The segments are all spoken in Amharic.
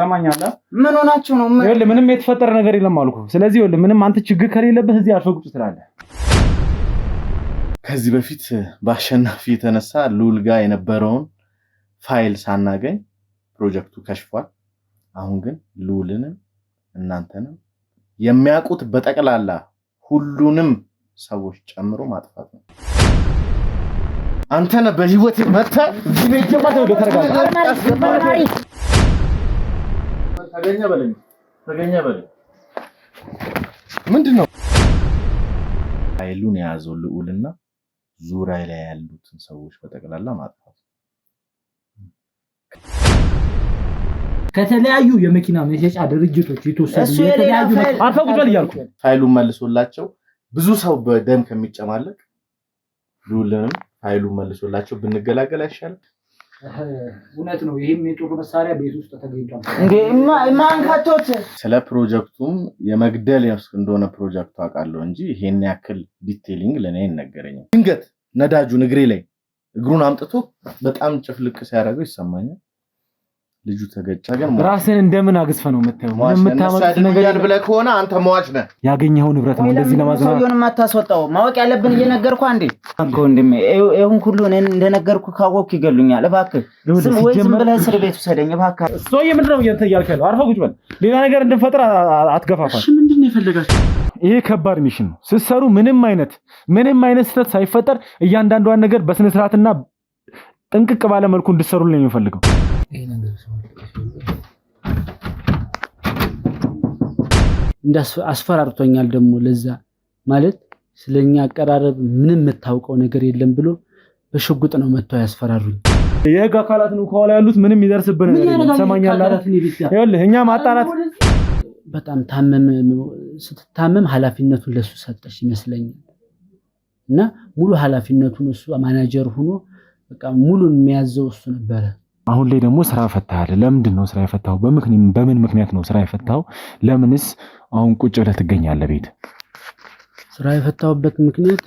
ሰማኛለህ? ምን ሆናችሁ ነው? ይኸውልህ ምንም የተፈጠረ ነገር የለም አልኩህ። ስለዚህ ይኸውልህ ምንም አንተ ችግር ከሌለብህ እዚህ አርፈህ ቁጭ ትላለህ። ከዚህ በፊት በአሸናፊ የተነሳ ሉል ጋር የነበረውን ፋይል ሳናገኝ ፕሮጀክቱ ከሽፏል። አሁን ግን ሉልንም እናንተንም የሚያውቁት በጠቅላላ ሁሉንም ሰዎች ጨምሮ ማጥፋት ነው። አንተ ነህ በህይወት መጥተህ እዚህ ቤት ጀምሮ ተገኘ በለኝ ምንድነው? ፋይሉን የያዘው ልዑልና ዙሪያ ላይ ያሉትን ሰዎች በጠቅላላ ማጥፋት ከተለያዩ የመኪና መሸጫ ድርጅቶች የተወሰዱ የተለያዩ አፈቁቷል እያልኩ ፋይሉን መልሶላቸው ብዙ ሰው በደም ከሚጨማለቅ ሉልንም ፋይሉን መልሶላቸው ብንገላገል አይሻልም? እውነት ነው። ይሄም የጦር መሳሪያ ቤት ውስጥ ተገኝቷል እንዴ? ማን ካቶት? ስለ ፕሮጀክቱም የመግደል እንደሆነ ፕሮጀክቱ አውቃለሁ እንጂ ይሄን ያክል ዲቴይሊንግ ለኔ አይነገረኝም። ድንገት ነዳጁን እግሬ ላይ እግሩን አምጥቶ በጣም ጭፍልቅ ሲያደርገው ይሰማኛል። ልጁ ተገጨ። ግን ራስን እንደምን አግዝፈ ነው የምታየው? የምታመጥ ነገር ብለህ ከሆነ አንተ መዋጭ ነህ። ያገኘኸው ንብረት ነው እንደዚህ ለማዝናት ሰውየውን ማታስወጣው ማወቅ ያለብን እየነገርኩ አንዴ አንኮ እንደም ይሁን ሁሉ እኔ እንደነገርኩ ካወቅ ይገሉኛል። እባክህ ዝም ብለህ እስር ቤት ውሰደኝ እባክህ። ሰውዬ ምንድነው እያልክ ያለው? አርፈህ ቁጭ በል። ሌላ ነገር እንድንፈጥር አትገፋፋ። እሺ ምንድነው የፈለጋችሁ? ይሄ ከባድ ሚሽን ነው። ስትሰሩ ምንም አይነት ስህተት ሳይፈጠር እያንዳንዷን ነገር በስነ ስርዓትና ጥንቅቅ ባለ መልኩ እንድትሰሩልኝ ነው የምፈልገው። አስፈራርቶኛል ደግሞ ለዛ ማለት ስለኛ አቀራረብ ምንም የምታውቀው ነገር የለም ብሎ በሽጉጥ ነው መጥቶ ያስፈራሩኝ። የህግ አካላት ነው ከኋላ ያሉት ምንም ይደርስብን ነገር የለም። ሰማኛለህ? ይኸውልህ እኛ ማጣራት በጣም ስትታመም ኃላፊነቱን ለሱ ሰጠሽ ይመስለኛል እና ሙሉ ኃላፊነቱን እሱ ማናጀር ሆኖ በቃ ሙሉን የሚያዘው እሱ ነበር። አሁን ላይ ደግሞ ስራ ፈታሃል። ለምንድን ነው ስራ የፈታው? በምን ምክንያት ነው ስራ የፈታው? ለምንስ አሁን ቁጭ ብለህ ትገኛለህ ቤት? ስራ የፈታውበት ምክንያት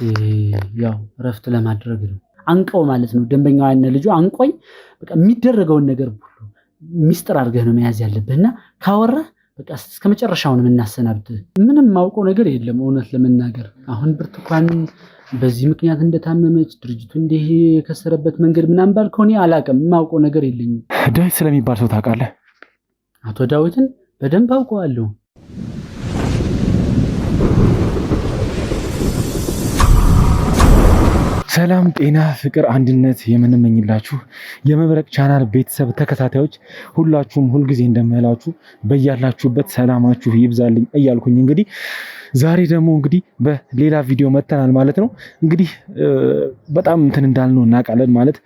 ያው እረፍት ለማድረግ ነው። አንቀው ማለት ነው ደንበኛው ያነ ልጁ አንቆኝ በቃ የሚደረገውን ነገር ሁሉ ሚስጥር አድርገህ ነው መያዝ ያለብህና ካወራህ በቃ እስከመጨረሻው ነው የምናሰናብትህ። ምንም ማውቀው ነገር የለም እውነት ለመናገር አሁን ብርቱካን በዚህ ምክንያት እንደታመመች ድርጅቱ እንዲህ የከሰረበት መንገድ ምናምን ባልከው እኔ አላውቅም፣ የማውቀው ነገር የለኝም። ዳዊት ስለሚባል ሰው ታውቃለህ? አቶ ዳዊትን በደንብ አውቀዋለሁ። ሰላም፣ ጤና፣ ፍቅር፣ አንድነት የምንመኝላችሁ የመብረቅ ቻናል ቤተሰብ ተከታታዮች ሁላችሁም ሁልጊዜ እንደምምላችሁ በያላችሁበት ሰላማችሁ ይብዛልኝ እያልኩኝ እንግዲህ ዛሬ ደግሞ እንግዲህ በሌላ ቪዲዮ መተናል ማለት ነው። እንግዲህ በጣም እንትን እንዳልነው እናውቃለን ማለት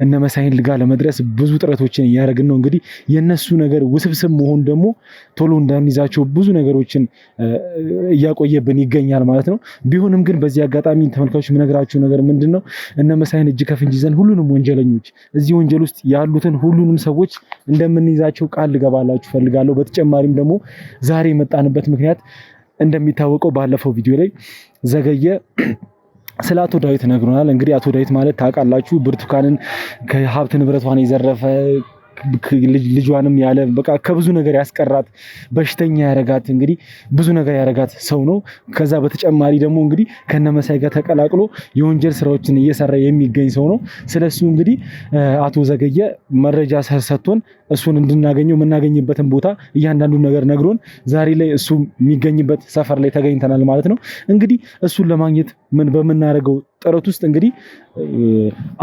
እነ መሳይን ልጋ ለመድረስ ብዙ ጥረቶችን እያደረግን ነው። እንግዲህ የነሱ ነገር ውስብስብ መሆን ደግሞ ቶሎ እንዳንይዛቸው ብዙ ነገሮችን እያቆየብን ይገኛል ማለት ነው። ቢሆንም ግን በዚህ አጋጣሚ ተመልካቾች የምነግራችሁ ነገር ምንድነው እነ መሳይን እጅ ከፍንጅ ይዘን ሁሉንም ወንጀለኞች እዚህ ወንጀል ውስጥ ያሉትን ሁሉንም ሰዎች እንደምንይዛቸው ቃል ልገባላችሁ ፈልጋለሁ። በተጨማሪም ደግሞ ዛሬ የመጣንበት ምክንያት እንደሚታወቀው ባለፈው ቪዲዮ ላይ ዘገየ ስለ አቶ ዳዊት ነግሮናል። እንግዲህ አቶ ዳዊት ማለት ታውቃላችሁ ብርቱካንን ከሀብት ንብረቷን የዘረፈ ልጇንም ያለ በቃ ከብዙ ነገር ያስቀራት በሽተኛ ያረጋት እንግዲህ ብዙ ነገር ያረጋት ሰው ነው። ከዛ በተጨማሪ ደግሞ እንግዲህ ከነመሳይ ጋር ተቀላቅሎ የወንጀል ስራዎችን እየሰራ የሚገኝ ሰው ነው። ስለሱ እንግዲህ አቶ ዘገየ መረጃ ሰጥቶን እሱን እንድናገኘው የምናገኝበትን ቦታ እያንዳንዱ ነገር ነግሮን ዛሬ ላይ እሱ የሚገኝበት ሰፈር ላይ ተገኝተናል ማለት ነው። እንግዲህ እሱን ለማግኘት ምን በምናደርገው ጥረት ውስጥ እንግዲህ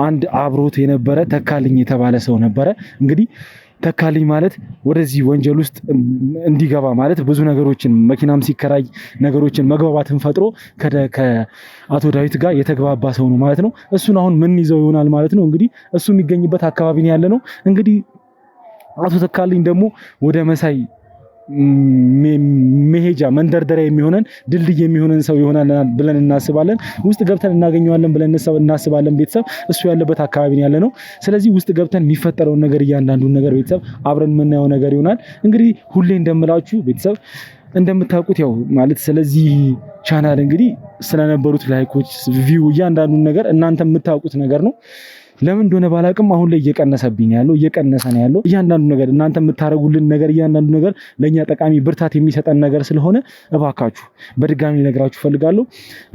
አንድ አብሮት የነበረ ተካልኝ የተባለ ሰው ነበረ። እንግዲህ ተካልኝ ማለት ወደዚህ ወንጀል ውስጥ እንዲገባ ማለት ብዙ ነገሮችን መኪናም ሲከራይ ነገሮችን መግባባትን ፈጥሮ ከአቶ ዳዊት ጋር የተግባባ ሰው ነው ማለት ነው። እሱን አሁን ምን ይዘው ይሆናል ማለት ነው። እንግዲህ እሱ የሚገኝበት አካባቢ ነው ያለ ነው። እንግዲህ አቶ ተካልኝ ደግሞ ወደ መሳይ መሄጃ መንደርደሪያ የሚሆነን ድልድይ የሚሆነን ሰው ይሆናል ብለን እናስባለን። ውስጥ ገብተን እናገኘዋለን ብለን እናስባለን። ቤተሰብ እሱ ያለበት አካባቢ ያለ ነው። ስለዚህ ውስጥ ገብተን የሚፈጠረውን ነገር እያንዳንዱን ነገር ቤተሰብ አብረን የምናየው ነገር ይሆናል። እንግዲህ ሁሌ እንደምላችሁ ቤተሰብ እንደምታውቁት ያው ማለት ስለዚህ ቻናል እንግዲህ ስለነበሩት ላይኮች ቪው እያንዳንዱን ነገር እናንተ የምታውቁት ነገር ነው። ለምን እንደሆነ ባላቅም አሁን ላይ እየቀነሰብኝ ያለው እየቀነሰ ነው ያለው። እያንዳንዱ ነገር እናንተ የምታደርጉልን ነገር እያንዳንዱ ነገር ለኛ ጠቃሚ ብርታት የሚሰጠን ነገር ስለሆነ እባካችሁ በድጋሚ ነግራችሁ ፈልጋለሁ።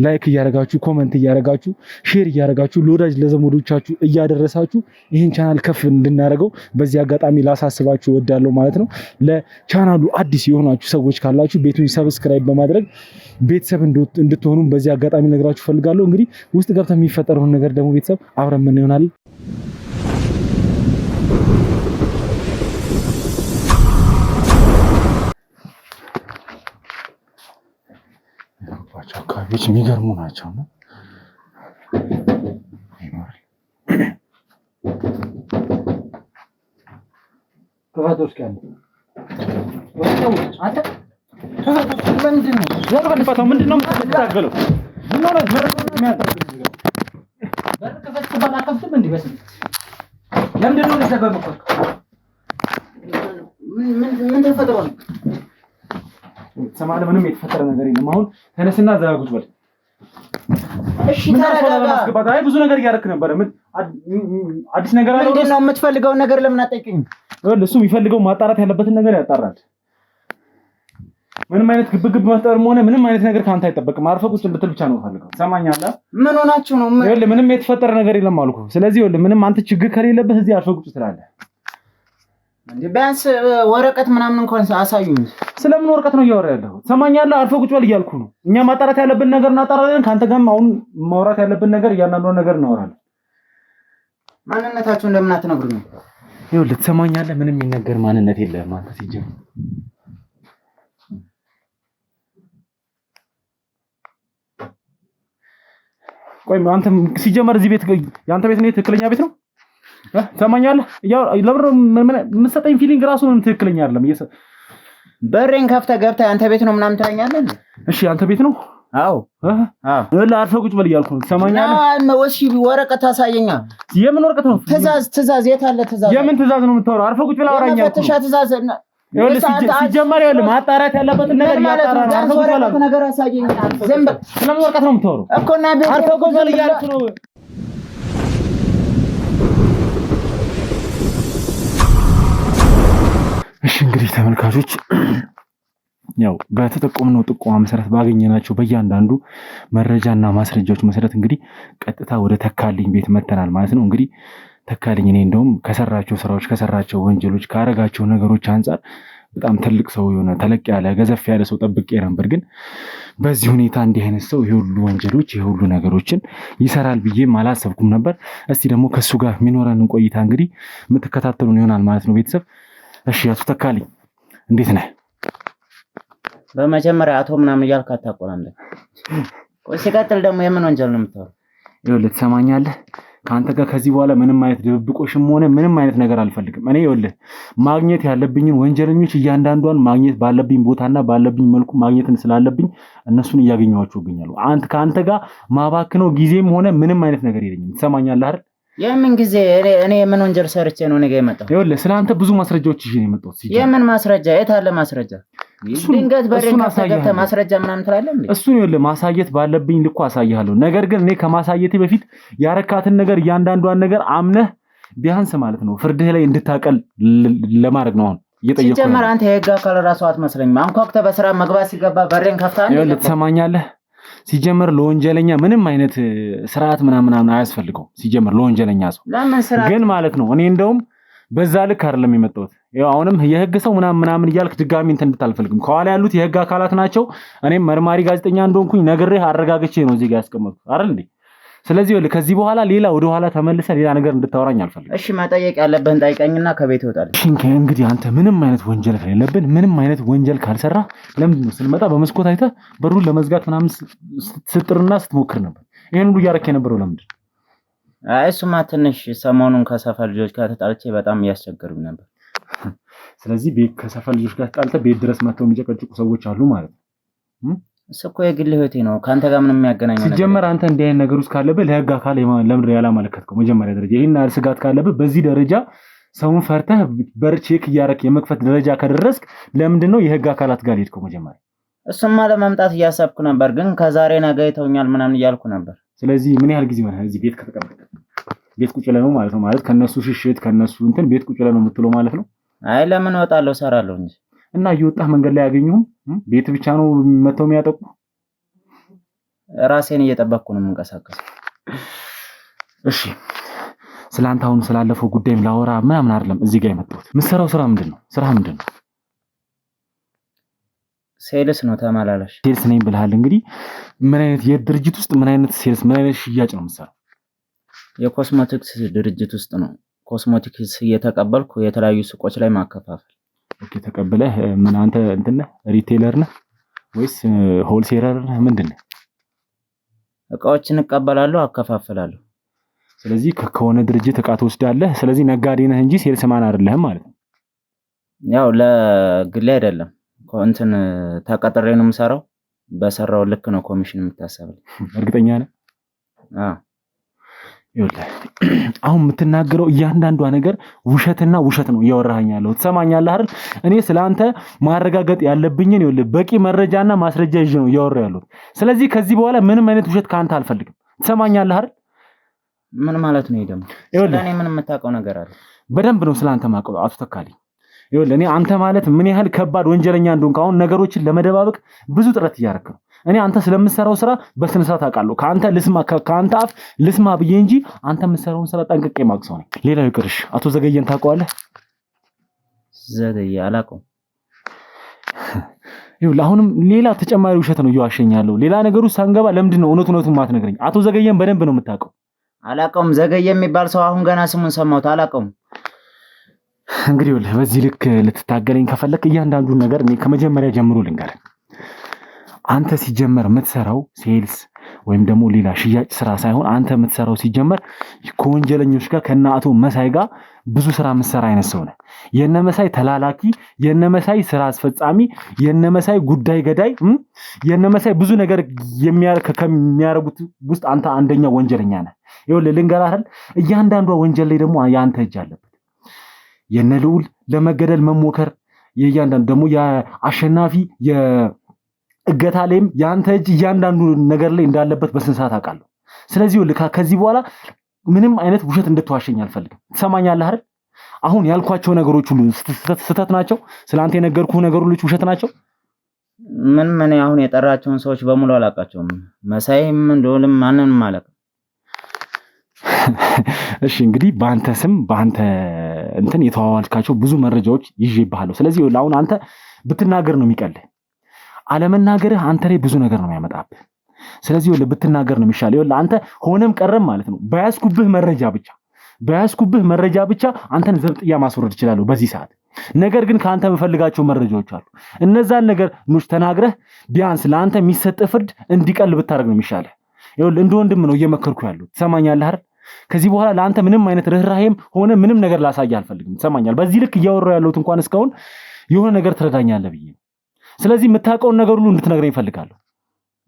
ላይክ እያደረጋችሁ ኮሜንት እያደረጋችሁ ሼር እያደረጋችሁ ለወዳጅ ለዘመዶቻችሁ እያደረሳችሁ ይህን ቻናል ከፍ እንድናደርገው በዚህ አጋጣሚ ላሳስባችሁ እወዳለሁ ማለት ነው። ለቻናሉ አዲስ የሆናችሁ ሰዎች ካላችሁ ቤቱን ሰብስክራይብ በማድረግ ቤተሰብ እንድትሆኑ በዚህ አጋጣሚ ነግራችሁ ፈልጋለሁ። እንግዲህ ውስጥ ገብተን የሚፈጠረውን ነገር ደግሞ ቤተሰብ አብረን ምን ይሆናል አካባቢዎች የሚገርሙ ናቸው ነው ከፋቶች ጋር ምንድነው የምትታገለው? ምን ተፈጥሮ ነው? ሰማለ ምንም የተፈጠረ ነገር የለም። አሁን ተነስና ዘጋጉት በል። እሺ ተረጋጋ። አይ ብዙ ነገር እያደረክ ነበር። ምን አዲስ ነገር አለ? ምንድነው የምትፈልገውን ነገር ለምን አጠይቅኝ? እሱ የሚፈልገው ማጣራት ያለበትን ነገር ያጣራል። ምንም አይነት ግብግብ መፍጠርም ሆነ ምንም አይነት ነገር ካንተ አይጠበቅም። አርፈህ ቁጭ እንድትል ብቻ ነው ፈልገው። ሰማኛለህ? ምን ሆናችሁ ነው? ምንም የተፈጠረ ነገር የለም አልኩህ። ስለዚህ ምንም አንተ ችግር ከሌለበት እዚህ አርፈህ ቁጭ ትላለህ። ቢያንስ ወረቀት ምናምን እንኳን አሳዩኝ። ስለምን ወረቀት ነው እያወራ ያለው? ሰማኛለህ? አርፈህ ቁጭ በል እያልኩህ ነው። እኛ ማጣራት ያለብን ነገር እናጣራለን። ካንተ ጋርም አሁን ማውራት ያለብን ነገር እያንዳንዱ ነገር እናወራለን። ማንነታችሁን ለምን አትነግሩኝ? ይኸውልህ ትሰማኛለህ? ምንም የሚነገር ማንነት የለህም አንተ ሲጀምር። ቆይ አንተ ሲጀመር እዚህ ቤት ያንተ ቤት ነው? ትክክለኛ ቤት ነው? ትሰማኛለህ? ያው ለብሮ የምትሰጠኝ ፊሊንግ ራሱ ነው ትክክለኛ አይደለም። በሬን ከፍተህ ገብተህ አንተ ቤት ነው ምናምን ትለኛለህ። እሺ አንተ ቤት ነው? አዎ አርፈህ ቁጭ በል እያልኩህ ነው። ትሰማኛለህ? ወሲብ ወረቀት ታሳየኛ። የምን ወረቀት ነው? ትእዛዝ የት አለ? ትእዛዝ የምን ትእዛዝ ነው የምታወራው? አርፈህ ቁጭ በል አውራኛ። የመፈተሻ ትእዛዝ ሲጀመር ያለ ማጣራት ያለበትን ነገር ያጣራ ነው። ነገር አሳየኝ። ዝም በል። ስለምን ወረቀት ነው የምታወራው እኮ? እና ቤት አርፈህ ቁጭ በል እያልኩህ ነው። እሺ እንግዲህ ተመልካቾች ያው በተጠቆምነው ጥቆማ መሰረት ባገኘናቸው በእያንዳንዱ መረጃና ማስረጃዎች መሰረት እንግዲህ ቀጥታ ወደ ተካልኝ ቤት መተናል ማለት ነው። እንግዲህ ተካልኝ እኔ እንደውም ከሰራቸው ስራዎች ከሰራቸው ወንጀሎች ካረጋቸው ነገሮች አንጻር በጣም ትልቅ ሰው የሆነ ተለቅ ያለ ገዘፍ ያለ ሰው ጠብቄ ነበር። ግን በዚህ ሁኔታ እንዲህ አይነት ሰው ይሄ ሁሉ ወንጀሎች ይሄ ሁሉ ነገሮችን ይሰራል ብዬም አላሰብኩም ነበር። እስቲ ደግሞ ከሱ ጋር የሚኖረንን ቆይታ እንግዲህ የምትከታተሉን ይሆናል ማለት ነው ቤተሰብ። እሺ አቶ ተካልኝ እንዴት ነህ? በመጀመሪያ አቶ ምናምን እያልክ አታቆላምጥ። ሲቀጥል ደግሞ የምን ወንጀል ነው የምታወራው? ይኸውልህ ትሰማኛለህ? ከአንተ ጋር ከዚህ በኋላ ምንም አይነት ድብብቆሽም ሆነ ምንም አይነት ነገር አልፈልግም። እኔ ይኸውልህ ማግኘት ያለብኝን ወንጀለኞች እያንዳንዷን ማግኘት ባለብኝ ቦታና ባለብኝ መልኩ ማግኘትን ስላለብኝ እነሱን እያገኘኋቸው እገኛለሁ። ከአንተ ጋር ማባክነው ጊዜም ሆነ ምንም አይነት ነገር የለኝም። ትሰማኛለህ አይደል? የምን ጊዜ እኔ ምን ወንጀል ሰርቼ ነው ነገ የመጣው? ይኸውልህ ስለአንተ ብዙ ማስረጃዎች ይዤ ነው የመጣሁት። የምን ማስረጃ? የት አለ ማስረጃ? ድንገት በሬን ከፍተህ ማስረጃ ምናምን ትላለህ እንዴ? እሱን ይኸውልህ ማሳየት ባለብኝ ልኩ አሳይሃለሁ። ነገር ግን እኔ ከማሳየቴ በፊት ያረካትን ነገር እያንዳንዷን ነገር አምነህ ቢያንስ ማለት ነው ፍርድህ ላይ እንድታቀል ለማድረግ ነው አሁን እየጠየቅኩህ። ሲጀመር አንተ የህግ አካል ራሱ አትመስለኝም። አንኳኩተህ በስራ መግባት ሲገባ በሬን ከፍተህ ይኸውልህ ትሰማኛለህ? ሲጀመር ለወንጀለኛ ምንም አይነት ስርዓት ምናምን አያስፈልገው። ሲጀመር ለወንጀለኛ ሰው ግን ማለት ነው እኔ እንደውም በዛ ልክ አይደለም የመጣሁት። ያው አሁንም የህግ ሰው ምናምን እያልክ ድጋሚ እንትን እንድታልፈልግም ከኋላ ያሉት የህግ አካላት ናቸው። እኔም መርማሪ ጋዜጠኛ እንደሆንኩኝ ነግሬህ አረጋግጬ ነው እዚህ ጋር ያስቀመጥኩት አይደል እንዴ? ስለዚህ ከዚህ በኋላ ሌላ ወደ ኋላ ተመልሰህ ሌላ ነገር እንድታወራኝ አልፈልግም። እሺ መጠየቅ ያለብህን ጠይቀኝና ከቤት እወጣለሁ። እንግዲህ አንተ ምንም አይነት ወንጀል ከሌለብን ምንም አይነት ወንጀል ካልሰራ ለምንድን ነው ስንመጣ በመስኮት አይተህ በሩን ለመዝጋት ምናምን ስትጥርና ስትሞክር ነበር? ይሄን ሁሉ እያደረክ የነበረው ለምንድን ነው? እሱማ ትንሽ ሰሞኑን ከሰፈር ልጆች ጋር ተጣልቼ በጣም እያስቸገሩኝ ነበር። ስለዚህ ቤት ከሰፈር ልጆች ጋር ተጣልተህ ቤት ድረስ መጥተው የሚጨቀጭቁ ሰዎች አሉ ማለት ነው። እሱ እኮ የግል ህይወቴ ነው፣ ካንተ ጋር ምንም የሚያገናኘው ነገር ሲጀመር አንተ እንዲህ አይነት ነገር ውስጥ ካለብህ ለህግ አካል ለምን ያላመለከትከው? መጀመሪያ ደረጃ ይሄን ያህል ስጋት ካለብህ በዚህ ደረጃ ሰውን ፈርተህ በር ቼክ እያደረክ የመክፈት ደረጃ ከደረስክ ለምንድን ነው የህግ አካላት ጋር ሄድከው? መጀመሪያ እሱማ ለመምጣት እያሰብኩ ነበር፣ ግን ከዛሬ ነገ ይተውኛል ምናምን እያልኩ ነበር። ስለዚህ ምን ያህል ጊዜ ሆነ እዚህ ቤት ከተቀመጥክ? ቤት ቁጭ ብለህ ነው ማለት ነው። ማለት ከነሱ ሽሽት ከነሱ እንትን ቤት ቁጭ ብለህ ነው የምትለው ማለት ነው። አይ ለምን እወጣለሁ እሰራለሁ እንጂ። እና እየወጣህ መንገድ ላይ ያገኙህም ቤት ብቻ ነው መተው የሚያጠቁ? ራሴን እየጠበቅኩ ነው የምንቀሳቀሰው። እሺ ስላንተ አሁን ስላለፈው ጉዳይም ላወራ ምናምን አይደለም እዚህ ጋር የመጣሁት። የምትሰራው ስራ ምንድን ነው? ስራ ምንድን ነው? ሴልስ ነው ተመላላሽ። ሴልስ ነኝ ብለሃል። እንግዲህ ምን አይነት የድርጅት ውስጥ ምን አይነት ሴልስ ምን አይነት ሽያጭ ነው የምትሰራው? የኮስሞቲክስ ድርጅት ውስጥ ነው። ኮስሞቲክስ እየተቀበልኩ የተለያዩ ሱቆች ላይ ማከፋፈል። ኦኬ ተቀበለህ ምን አንተ እንትን ነህ ሪቴለር ነህ ወይስ ሆልሴለር ነህ ምንድን ነህ? እቃዎችን እቀበላለሁ አከፋፍላለሁ። ስለዚህ ከሆነ ድርጅት እቃ ትወስዳለህ። ስለዚህ ነጋዴ ነህ እንጂ ሴልስ ማን አይደለህም ማለት ነው። ያው ለግሌ አይደለም እንትን ተቀጥሬ ነው የምሰራው። በሰራው ልክ ነው ኮሚሽን የምታሰብልኝ። እርግጠኛ ነህ? አዎ ይኸውልህ አሁን የምትናገረው እያንዳንዷ ነገር ውሸትና ውሸት ነው እያወራኸኝ ያለው። ትሰማኛለህ አይደል? እኔ ስለአንተ ማረጋገጥ ያለብኝን ይኸውልህ በቂ መረጃና ማስረጃ ይዤ ነው እያወራሁ ያለሁት። ስለዚህ ከዚህ በኋላ ምንም አይነት ውሸት ካንተ አልፈልግም። ትሰማኛለህ አይደል? ምን ማለት ነው? ይደም ስለኔ ምን የምታውቀው ነገር አለ? በደንብ ነው ስላንተ ማውቀው አቶ ተካልኝ። ይኸውልህ እኔ አንተ ማለት ምን ያህል ከባድ ወንጀለኛ እንደሆንክ አሁን ነገሮችን ለመደባበቅ ብዙ ጥረት እያደረክ ነው። እኔ አንተ ስለምትሰራው ስራ በስነ ስርዓት አውቃለሁ። ከአንተ አፍ ልስማ ብዬ እንጂ አንተ የምትሰራውን ስራ ጠንቅቄ የማውቅ ሰው ነኝ። ሌላው ይቅርሽ፣ አቶ ዘገየን ታውቀዋለህ? ዘገየ አላውቀውም። ይኸውልህ አሁንም ሌላ ተጨማሪ ውሸት ነው እየዋሸኝ ያለው። ሌላ ነገር ውስጥ ሳንገባ ለምንድን ነው እውነቱን የማትነግረኝ? አቶ ዘገየን በደንብ ነው የምታውቀው። አላውቀውም። ዘገየ የሚባል ሰው አሁን ገና ስሙን ሰማሁት። አላውቀውም። እንግዲህ ይኸውልህ በዚህ ልክ ልትታገለኝ ከፈለክ እያንዳንዱን ነገር እኔ ከመጀመሪያ ጀምሮ ልንገርህ። አንተ ሲጀመር የምትሰራው ሴልስ ወይም ደግሞ ሌላ ሽያጭ ስራ ሳይሆን አንተ የምትሰራው ሲጀመር ከወንጀለኞች ጋር ከነ አቶ መሳይ ጋር ብዙ ስራ የምትሰራ አይነት ሰው ነህ። የነ መሳይ ተላላኪ፣ የነ መሳይ ስራ አስፈጻሚ፣ የነ መሳይ ጉዳይ ገዳይ፣ የነ መሳይ ብዙ ነገር ከሚያረጉት ውስጥ አንተ አንደኛው ወንጀለኛ ነህ። ይኸውልህ ልንገርህ አይደል እያንዳንዷ ወንጀል ላይ ደግሞ የአንተ እጅ አለበት። የነ ልዑል ለመገደል መሞከር የእያንዳንዱ ደግሞ የአሸናፊ እገታ ላይም ያንተ እጅ እያንዳንዱ ነገር ላይ እንዳለበት በስንት ሰዓት አውቃለሁ። ስለዚህ ከዚህ በኋላ ምንም አይነት ውሸት እንድትዋሸኝ አልፈልግም። ትሰማኛለህ አይደል? አሁን ያልኳቸው ነገሮች ሁሉ ስህተት ናቸው። ስለአንተ የነገርኩህ ነገር ሁሉ ውሸት ናቸው። ምን አሁን የጠራቸውን ሰዎች በሙሉ አላውቃቸውም። መሳይም እንደውልም ማንንም አላውቅም። እሺ እንግዲህ በአንተ ስም በአንተ እንትን የተዋዋልካቸው ብዙ መረጃዎች ይዤብሃለሁ። ስለዚህ አሁን አንተ ብትናገር ነው የሚቀልህ። አለመናገርህ አንተ ላይ ብዙ ነገር ነው የሚያመጣብህ። ስለዚህ ብትናገር ነው የሚሻለው። ይኸውልህ አንተ ሆነም ቀረም ማለት ነው በያዝኩብህ መረጃ ብቻ አንተን ዘብጥያ ማስወረድ እችላለሁ በዚህ ሰዓት። ነገር ግን ከአንተ የምፈልጋቸው መረጃዎች አሉ። እነዛን ነገር ተናግረህ ቢያንስ ለአንተ የሚሰጥ ፍርድ እንዲቀል ብታደርግ ነው የሚሻለው። ይኸውልህ እንደ ወንድም ነው እየመከርኩ ያለው። ትሰማኛለህ አይደል? ከዚህ በኋላ ለአንተ ምንም አይነት ርህራሄም ሆነ ምንም ነገር ላሳየህ አልፈልግም። ትሰማኛለህ? በዚህ ልክ እያወራሁ ያለሁት እንኳን እስካሁን የሆነ ነገር ትረዳኛለህ ብዬ ነው። ስለዚህ የምታውቀውን ነገር ሁሉ እንድትነግረኝ እፈልጋለሁ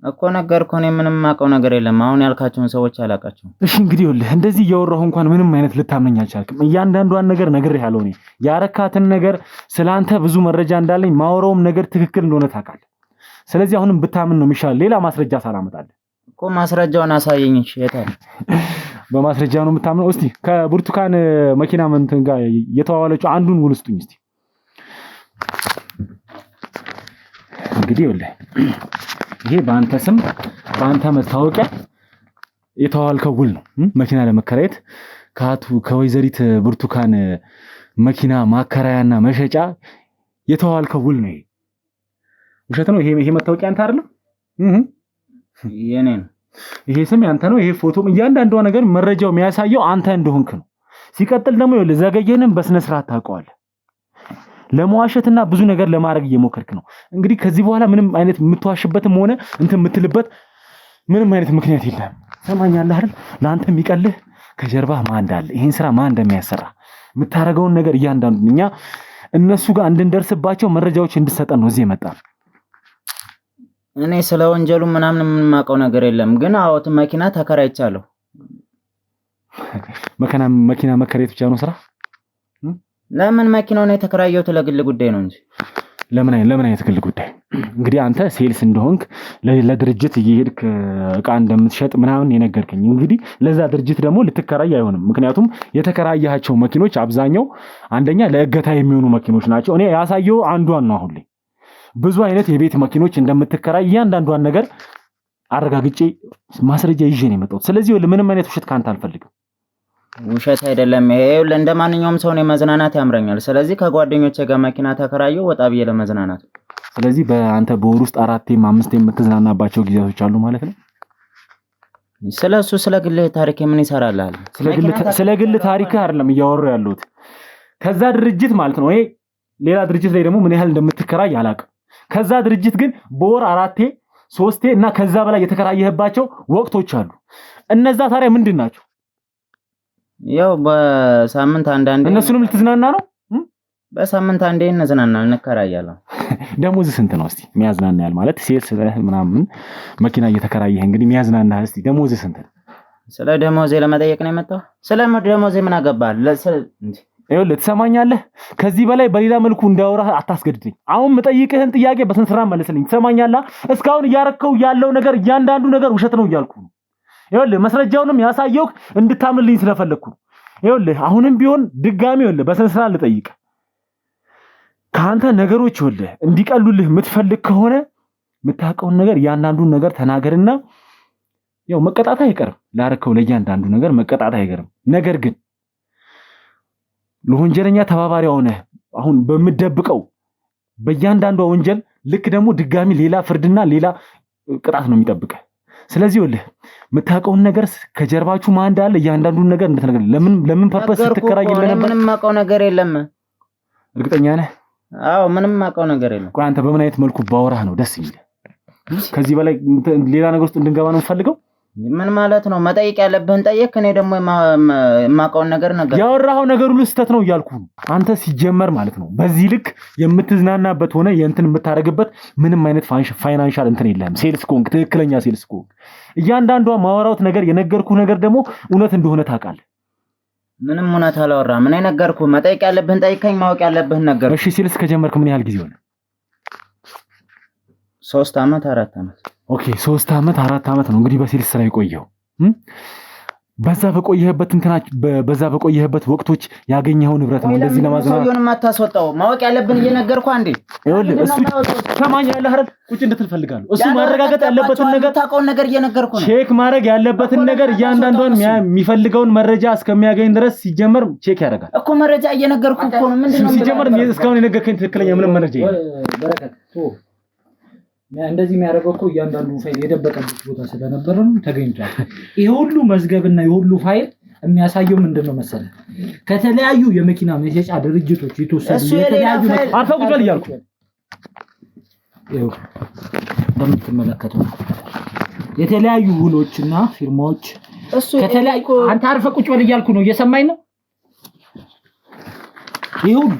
እኮ። ነገርኩህ። እኔ ምንም የማውቀው ነገር የለም። አሁን ያልካቸውን ሰዎች አላውቃቸውም። እሺ እንግዲህ ይኸውልህ እንደዚህ እያወራሁ እንኳን ምንም አይነት ልታምነኝ አልቻልክም። እያንዳንዷን ነገር ነግሬሃለሁ። እኔ ያረካትን ነገር ስላንተ ብዙ መረጃ እንዳለኝ ማወራውም ነገር ትክክል እንደሆነ ታውቃለህ። ስለዚህ አሁንም ብታምን ነው የሚሻለው ሌላ ማስረጃ ሳላመጣልህ እኮ። ማስረጃውን አሳየኝ። እሺ የት አለ? በማስረጃ ነው የምታምነው? እስቲ ከብርቱካን መኪና እንትን ጋር የተዋዋለችው አንዱን ውል ስጡኝ እስቲ። እንግዲህ ይኸውልህ ይሄ በአንተ ስም በአንተ መታወቂያ የተዋዋልከው ውል ነው። መኪና ለመከራየት ከወይዘሪት ብርቱካን መኪና ማከራያና መሸጫ የተዋዋልከው ውል ነው። ይሄ ውሸት ነው። ይሄ መታወቂያ አንተ አይደለም? የኔ ነው። ይሄ ስም ያንተ ነው። ይሄ ፎቶም እያንዳንዷ ነገር መረጃው የሚያሳየው አንተ እንደሆንክ ነው። ሲቀጥል ደግሞ ይኸውልህ ዘገየንም በስነ ስርዓት ታውቀዋለህ። ለመዋሸትና ብዙ ነገር ለማድረግ እየሞከርክ ነው። እንግዲህ ከዚህ በኋላ ምንም አይነት የምትዋሽበትም ሆነ እንትን የምትልበት ምንም አይነት ምክንያት የለም። ሰማኛለህ አይደል? ለአንተ የሚቀልህ ከጀርባህ ማን እንዳለ ይሄን ስራ ማን እንደሚያሰራ የምታረገውን ነገር እያንዳንዱን እኛ እነሱ ጋር እንድንደርስባቸው መረጃዎች እንድሰጠን ነው እዚህ የመጣ። እኔ ስለ ወንጀሉ ምናምን የማውቀው ነገር የለም። ግን አዎት መኪና ተከራይቻለሁ። መኪና መከራየት ብቻ ነው ስራ? ለምን መኪናውን የተከራየሁት ለግል ጉዳይ ነው እንጂ። ለምን አይነት ግል ጉዳይ? እንግዲህ አንተ ሴልስ እንደሆንክ ለድርጅት እየሄድክ እቃ እንደምትሸጥ ምናምን የነገርከኝ እንግዲህ ለዛ ድርጅት ደግሞ ልትከራይ አይሆንም። ምክንያቱም የተከራያቸው መኪኖች አብዛኛው አንደኛ ለእገታ የሚሆኑ መኪኖች ናቸው። እኔ ያሳየው አንዷን ነው። አሁን ላይ ብዙ አይነት የቤት መኪኖች እንደምትከራይ እያንዳንዷን ነገር አረጋግጬ ማስረጃ ይዤ ነው የመጣሁት። ስለዚህ ምንም አይነት ውሸት ካንተ አልፈልግም። ውሸት አይደለም ይሄ። እንደማንኛውም ሰው ነው መዝናናት ያምረኛል። ስለዚህ ከጓደኞቼ ጋር መኪና ተከራየው ወጣ ብዬ ለመዝናናት። ስለዚህ በአንተ በወር ውስጥ 4 5 የምትዝናናባቸው ጊዜያቶች አሉ ማለት ነው። ስለሱ ስለ ግል ታሪክ ምን ይሰራልሃል? ስለ ግል ታሪክ አይደለም እያወሩ ያለሁት ከዛ ድርጅት ማለት ነው። ይሄ ሌላ ድርጅት ላይ ደግሞ ምን ያህል እንደምትከራይ አላውቅም። ከዛ ድርጅት ግን በወር 4 3 እና ከዛ በላይ የተከራየህባቸው ወቅቶች አሉ። እነዛ ታዲያ ምንድን ናቸው? ያው በሳምንት አንዳንዴ እነሱንም ልትዝናና ነው? በሳምንት አንዴ እንዝናናለን፣ እንከራያለን። ደሞዝ ስንት ነው? እስቲ የሚያዝናናል ማለት ሴልስ ምናምን መኪና እየተከራየህ እንግዲህ የሚያዝናናህ እስቲ ደሞዝ ስንት ነው? ስለ ደሞዜ ለመጠየቅ ነው የመጣው? ስለ ደሞዜ ምን አገባህ? ይኸውልህ ትሰማኛለህ? ከዚህ በላይ በሌላ መልኩ እንዳወራህ አታስገድደኝ። አሁን የምጠይቅህን ጥያቄ በስነ ስርዓት መልስልኝ። ትሰማኛለህ? እስካሁን እያረከው ያለው ነገር እያንዳንዱ ነገር ውሸት ነው እያልኩ ነው። ይኸውልህ መስረጃውንም ያሳየው እንድታምንልኝ ስለፈለኩ። ይኸውልህ አሁንም ቢሆን ድጋሚ ይኸውልህ በስነ ስርዓት ልጠይቅ። ካንተ ነገሮች ይኸውልህ እንዲቀሉልህ የምትፈልግ ከሆነ የምታውቀውን ነገር እያንዳንዱን ነገር ተናገርና ያው መቀጣት አይቀርም። ላረከው ለእያንዳንዱ ነገር መቀጣት አይቀርም። ነገር ግን ለወንጀለኛ ተባባሪ ሆነህ አሁን በምደብቀው በእያንዳንዱ ወንጀል ልክ ደግሞ ድጋሚ ሌላ ፍርድና ሌላ ቅጣት ነው የሚጠብቀህ። ስለዚህ ይኸውልህ የምታውቀውን ነገር ከጀርባችሁ ማን እንዳለ እያንዳንዱን ነገር እንደተነገረ ለምን ፐርፐስ ስትከራይ እንደነበር ምንም ማውቀው ነገር የለም። እርግጠኛ ነህ? አዎ ምንም ማውቀው ነገር የለም። ቆይ አንተ በምን አይነት መልኩ ባወራህ ነው ደስ የሚል? ከዚህ በላይ ሌላ ነገር ውስጥ እንድንገባ ነው የምፈልገው? ምን ማለት ነው? መጠየቅ ያለብህን ጠየቅ። እኔ ደግሞ የማውቀውን ነገር ያወራኸው ነገር ሁሉ ስህተት ነው እያልኩ አንተ ሲጀመር ማለት ነው በዚህ ልክ የምትዝናናበት ሆነ የእንትን የምታደርግበት ምንም አይነት ፋይናንሻል እንትን የለህም። ሴልስ ኮንክ ትክክለኛ ሴልስ ኮንክ እያንዳንዷ ማወራውት ነገር የነገርኩህ ነገር ደግሞ እውነት እንደሆነ ታውቃለህ። ምንም እውነት አላወራም። ምን ነገርኩህ? መጠየቅ ያለብህን ጠይቀኝ፣ ማወቅ ያለብህን ነገር። እሺ ሴልስ ከጀመርክ ምን ያህል ጊዜ ሆነ? 3 ዓመት 4 ዓመት። ኦኬ 3 ዓመት 4 ዓመት ነው እንግዲህ በሴልስ ስራ የቆየው። በዛ በቆየህበት ወቅቶች ያገኘኸው ንብረት ነው እንደዚህ ለማዝናናት ሰውየውንም አታስወጣው። ማወቅ ያለብን እየነገርኩህ አንዴ ይኸውልህ እሱ ከማኛለህ አይደል ቁጭ እንድትል ፈልጋለሁ። እሱ ማረጋገጥ ያለበትን ነገር ታውቀውን ነገር እየነገርኩህ ነው። ቼክ ማድረግ ያለበትን ነገር እያንዳንዷን የሚፈልገውን መረጃ እስከሚያገኝ ድረስ ሲጀመር ቼክ ያደርጋል እኮ። መረጃ እየነገርኩህ እኮ ነው። ምንድነው ሲጀመር እስካሁን የነገርከኝ ትክክለኛ ምንም መረጃ የለም። በረከት እንደዚህ የሚያደርገው እኮ እያንዳንዱ ፋይል የደበቀበት ቦታ ስለነበረ ነው ተገኝቷል። ይሄ ሁሉ መዝገብና የሁሉ ፋይል የሚያሳየው ምንድነው መሰለህ? ከተለያዩ የመኪና መሸጫ ድርጅቶች የተወሰዱ የተለያዩ አፈቁቷል እያልኩ ይኸው እንደምትመለከተው የተለያዩ ውሎችና ፊርማዎች ከተለያዩ አንተ አርፈህ ቁጭ በል እያልኩ ነው። እየሰማኝ ነው? ይሄ ሁሉ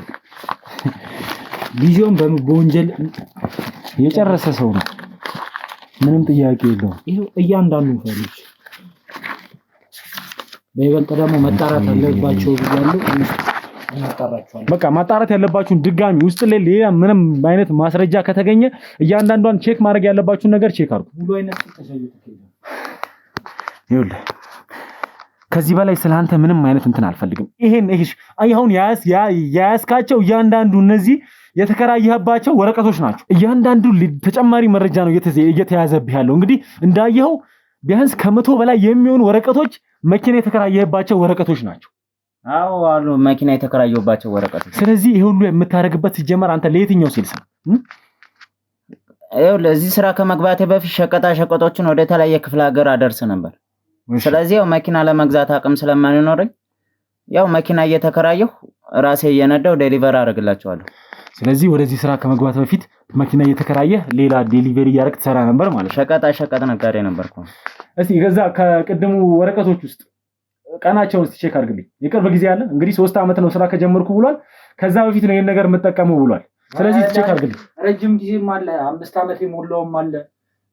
ቪዥን በወንጀል የጨረሰ ሰው ነው። ምንም ጥያቄ የለውም። ይሄው እያንዳንዱ ፋይሎች በይበልጥ ደግሞ መጣራት አለባቸው ብያለሁ። በቃ ማጣራት ያለባችሁን ድጋሚ ውስጥ ላይ ሌላ ምንም አይነት ማስረጃ ከተገኘ እያንዳንዷን ቼክ ማድረግ ያለባችሁን ነገር ቼክ አድርጉ። ሙሉ አይነት ይኸውልህ ከዚህ በላይ ስለአንተ ምንም አይነት እንትን አልፈልግም። ይሄን አሁን ያያስካቸው እያንዳንዱ እነዚህ የተከራየህባቸው ወረቀቶች ናቸው። እያንዳንዱ ተጨማሪ መረጃ ነው እየተያዘብህ ያለው። እንግዲህ እንዳየኸው ቢያንስ ከ100 በላይ የሚሆኑ ወረቀቶች መኪና የተከራየህባቸው ወረቀቶች ናቸው። አዎ አሉ መኪና የተከራየሁባቸው ወረቀቶች። ስለዚህ ይሄ ሁሉ የምታደርግበት ሲጀመር አንተ ለየትኛው ሴልስ ነው? ለዚህ ስራ ከመግባቴ በፊት ሸቀጣ ሸቀጦችን ወደ ተለያየ ክፍለ ሀገር አደርስ ነበር። ስለዚህ ያው መኪና ለመግዛት አቅም ስለማይኖረኝ ያው መኪና እየተከራየሁ ራሴ እየነዳው ዴሊቨር አደርግላቸዋለሁ። ስለዚህ ወደዚህ ስራ ከመግባት በፊት መኪና እየተከራየህ ሌላ ዴሊቨሪ እያደረግህ ትሰራ ነበር ማለት ነው። ሸቀጣ ሸቀጥ ነጋዴ ነበርኩ። እስቲ ከዛ ከቅድሙ ወረቀቶች ውስጥ ቀናቸውን እስቲ ቼክ አድርግልኝ። የቅርብ ጊዜ አለ እንግዲህ 3 ዓመት ነው ስራ ከጀመርኩ ብሏል። ከዛ በፊት ነው ይሄን ነገር የምጠቀመው ብሏል። ስለዚህ ቼክ አድርግልኝ። ረጅም ጊዜም አለ 5 ዓመት የሞላውም አለ።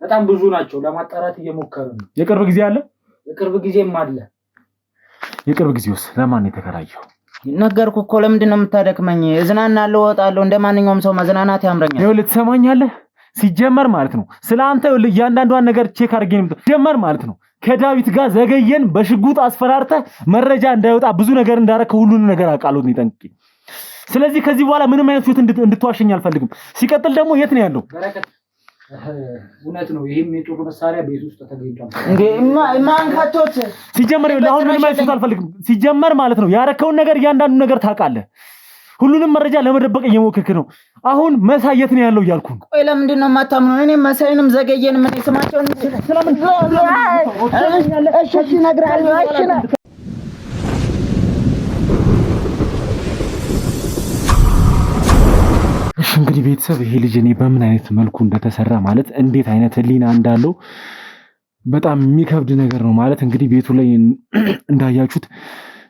በጣም ብዙ ናቸው። ለማጣራት እየሞከረ ነው። የቅርብ ጊዜ አለ። የቅርብ ጊዜም አለ። የቅርብ ጊዜውስ ለማን ነው የተከራየው? ነገርኩህ እኮ። ለምንድን ነው የምታደክመኝ? እዝናናለሁ፣ እወጣለሁ። እንደማንኛውም ሰው መዝናናት ያምረኛል። ይኸውልህ ትሰማኛለህ? ሲጀመር ማለት ነው ስለአንተ እያንዳንዷን ነገር ቼክ አድርጌ ነው ሲጀመር ማለት ነው ከዳዊት ጋር ዘገየን በሽጉጥ አስፈራርተህ መረጃ እንዳይወጣ ብዙ ነገር እንዳረከ ሁሉን ነገር አውቃለሁ ነው ጠንቅቄ። ስለዚህ ከዚህ በኋላ ምንም አይነት ሹት እንድትዋሸኝ አልፈልግም። ሲቀጥል ደግሞ የት ነው ያለው? እውነት ነው ይሄም የጦር መሳሪያ ቤት ውስጥ ተገኝቷል እንዴ ማን ካቶት ሲጀመር አሁን ምንም አይነት ሹት አልፈልግም። ሲጀመር ማለት ነው ያረከውን ነገር እያንዳንዱ ነገር ታውቃለህ። ሁሉንም መረጃ ለመደበቅ እየሞከርክ ነው። አሁን መሳይ የት ነው ያለው እያልኩ ነው። ቆይ ለምንድን ነው የማታምነው? እኔ መሳይንም ዘገየን ምን ስማቸውን ስለምን እሺ እነግርሃለሁ። እሺ እንግዲህ ቤተሰብ ይሄ ልጅ እኔ በምን አይነት መልኩ እንደተሰራ ማለት እንዴት አይነት ህሊና እንዳለው በጣም የሚከብድ ነገር ነው ማለት እንግዲህ ቤቱ ላይ እንዳያችሁት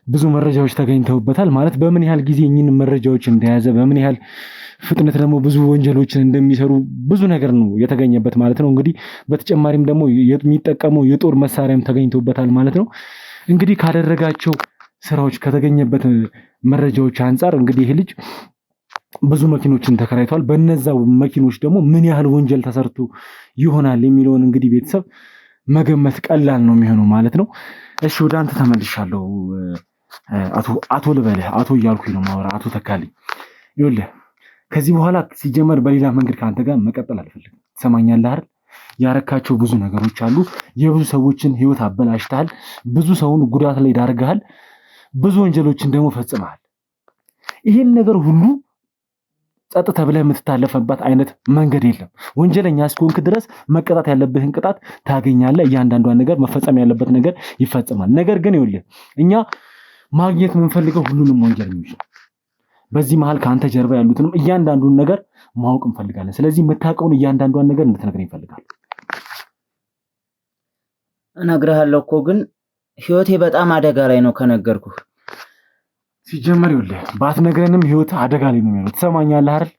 ብዙ መረጃዎች ተገኝተውበታል ማለት በምን ያህል ጊዜ እኚህን መረጃዎች እንደያዘ በምን ያህል ፍጥነት ደግሞ ብዙ ወንጀሎችን እንደሚሰሩ ብዙ ነገር ነው የተገኘበት ማለት ነው። እንግዲህ በተጨማሪም ደግሞ የሚጠቀመው የጦር መሳሪያም ተገኝተውበታል ማለት ነው። እንግዲህ ካደረጋቸው ስራዎች ከተገኘበት መረጃዎች አንፃር እንግዲህ ይሄ ልጅ ብዙ መኪኖችን ተከራይቷል። በነዛው መኪኖች ደግሞ ምን ያህል ወንጀል ተሰርቶ ይሆናል የሚለውን እንግዲህ ቤተሰብ መገመት ቀላል ነው የሚሆነው ማለት ነው። እሺ ወደ አንተ ተመልሻለሁ። አቶ ልበልህ አቶ እያልኩኝ ነው ማወራ አቶ ተካልኝ ይኸውልህ ከዚህ በኋላ ሲጀመር በሌላ መንገድ ከአንተ ጋር መቀጠል አልፈልግም። ትሰማኛለህ አይደል? ያረካቸው ብዙ ነገሮች አሉ። የብዙ ሰዎችን ህይወት አበላሽተሃል። ብዙ ሰውን ጉዳት ላይ ዳርገሃል። ብዙ ወንጀሎችን ደግሞ ፈጽመሃል። ይሄን ነገር ሁሉ ጸጥታ ብለህ የምትታለፈበት አይነት መንገድ የለም። ወንጀለኛ እስከሆንክ ድረስ መቀጣት ያለብህን ቅጣት ታገኛለህ። እያንዳንዷን ነገር መፈጸም ያለበት ነገር ይፈጸማል። ነገር ግን ይኸውልህ እኛ ማግኘት የምንፈልገው ሁሉንም ወንጀለኞች ነው። በዚህ መሃል ከአንተ ጀርባ ያሉትንም እያንዳንዱን ነገር ማወቅ እንፈልጋለን። ስለዚህ የምታውቀውን እያንዳንዷን ነገር እንድትነግረኝ እንፈልጋለን። እነግርሃለሁ እኮ ግን ህይወቴ በጣም አደጋ ላይ ነው ከነገርኩህ። ሲጀመር ይኸውልህ ባትነግረንም ህይወት አደጋ ላይ ነው የሚሆነው። ትሰማኛለህ አይደል?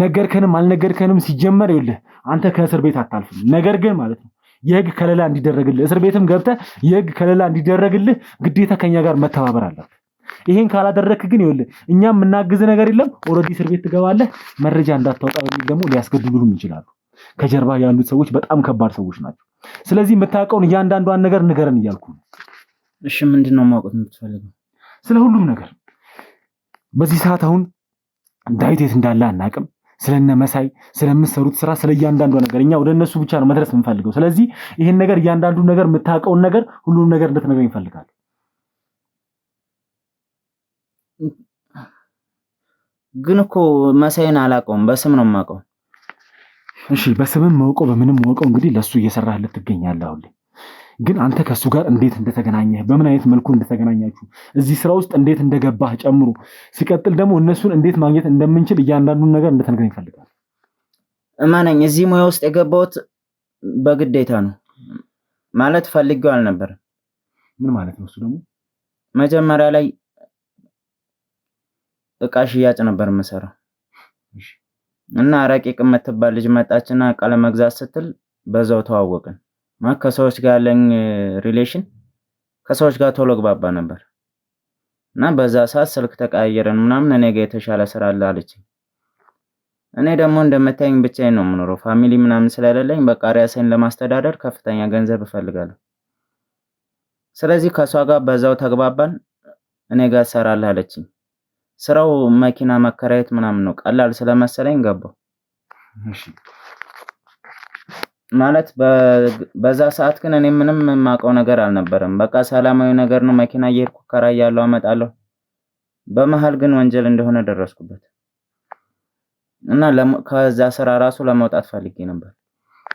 ነገርከንም አልነገርከንም ሲጀመር ይኸውልህ አንተ ከእስር ቤት አታልፍም። ነገር ግን ማለት ነው የህግ ከለላ እንዲደረግልህ እስር ቤትም ገብተህ የህግ ከለላ እንዲደረግልህ ግዴታ ከኛ ጋር መተባበር አለብህ። ይሄን ካላደረክ ግን ይኸውልህ እኛም የምናግዝ ነገር የለም። ኦልሬዲ እስር ቤት ትገባለህ። መረጃ እንዳታወጣ በሚል ደግሞ ሊያስገድሉህም ይችላሉ። ከጀርባ ያሉት ሰዎች በጣም ከባድ ሰዎች ናቸው። ስለዚህ የምታውቀውን እያንዳንዷን ነገር ንገረን እያልኩ ነው። እሺ ምንድነው ማወቅ የምትፈልገው? ስለ ሁሉም ነገር በዚህ ሰዓት አሁን ዳዊት የት እንዳለ አናውቅም። ስለነ መሳይ ስለምትሰሩት ስራ ስለ እያንዳንዷ ነገር እኛ ወደ እነሱ ብቻ ነው መድረስ የምንፈልገው። ስለዚህ ይሄን ነገር እያንዳንዱን ነገር የምታውቀውን ነገር ሁሉንም ነገር እንድትነግረኝ እፈልጋለሁ። ግን እኮ መሳይን አላውቀውም፣ በስም ነው የማውቀው። እሺ በስምም ማውቀው በምንም ማውቀው እንግዲህ ለሱ እየሰራህለት ትገኛለህ። አሁን ግን አንተ ከሱ ጋር እንዴት እንደተገናኘህ በምን አይነት መልኩ እንደተገናኛችሁ እዚህ ስራ ውስጥ እንዴት እንደገባህ ጨምሮ ሲቀጥል ደግሞ እነሱን እንዴት ማግኘት እንደምንችል እያንዳንዱን ነገር እንድትነግረኝ እፈልጋለሁ። እማነኝ እዚህ ሙያ ውስጥ የገባሁት በግዴታ ነው ማለት ፈልጌው አልነበረም። ምን ማለት ነው እሱ ደግሞ? መጀመሪያ ላይ እቃ ሽያጭ ነበር የምሰራው እና ረቂቅ የምትባል ልጅ መጣችና እቃ ለመግዛት ስትል በዛው ተዋወቅን። ከሰዎች ጋር ያለኝ ሪሌሽን ከሰዎች ጋር ቶሎ ግባባ ነበር እና በዛ ሰዓት ስልክ ተቀያየረን ምናምን እኔ ጋር የተሻለ ስራ አለ አለችኝ። እኔ ደግሞ እንደምታየኝ ብቻዬን ነው የምኖረው፣ ፋሚሊ ምናምን ስለሌለኝ በቃ ራሴን ለማስተዳደር ከፍተኛ ገንዘብ እፈልጋለሁ። ስለዚህ ከሷ ጋር በዛው ተግባባን። እኔ ጋር ሰራለህ አለችኝ። ስራው መኪና መከራየት ምናምን ነው። ቀላል ስለመሰለኝ ገባው። እሺ ማለት በዛ ሰዓት ግን እኔ ምንም የማውቀው ነገር አልነበረም። በቃ ሰላማዊ ነገር ነው። መኪና እየሄድኩ እከራያለሁ፣ አመጣለሁ። በመሃል ግን ወንጀል እንደሆነ ደረስኩበት እና ከዛ ስራ ራሱ ለመውጣት ፈልጌ ነበር።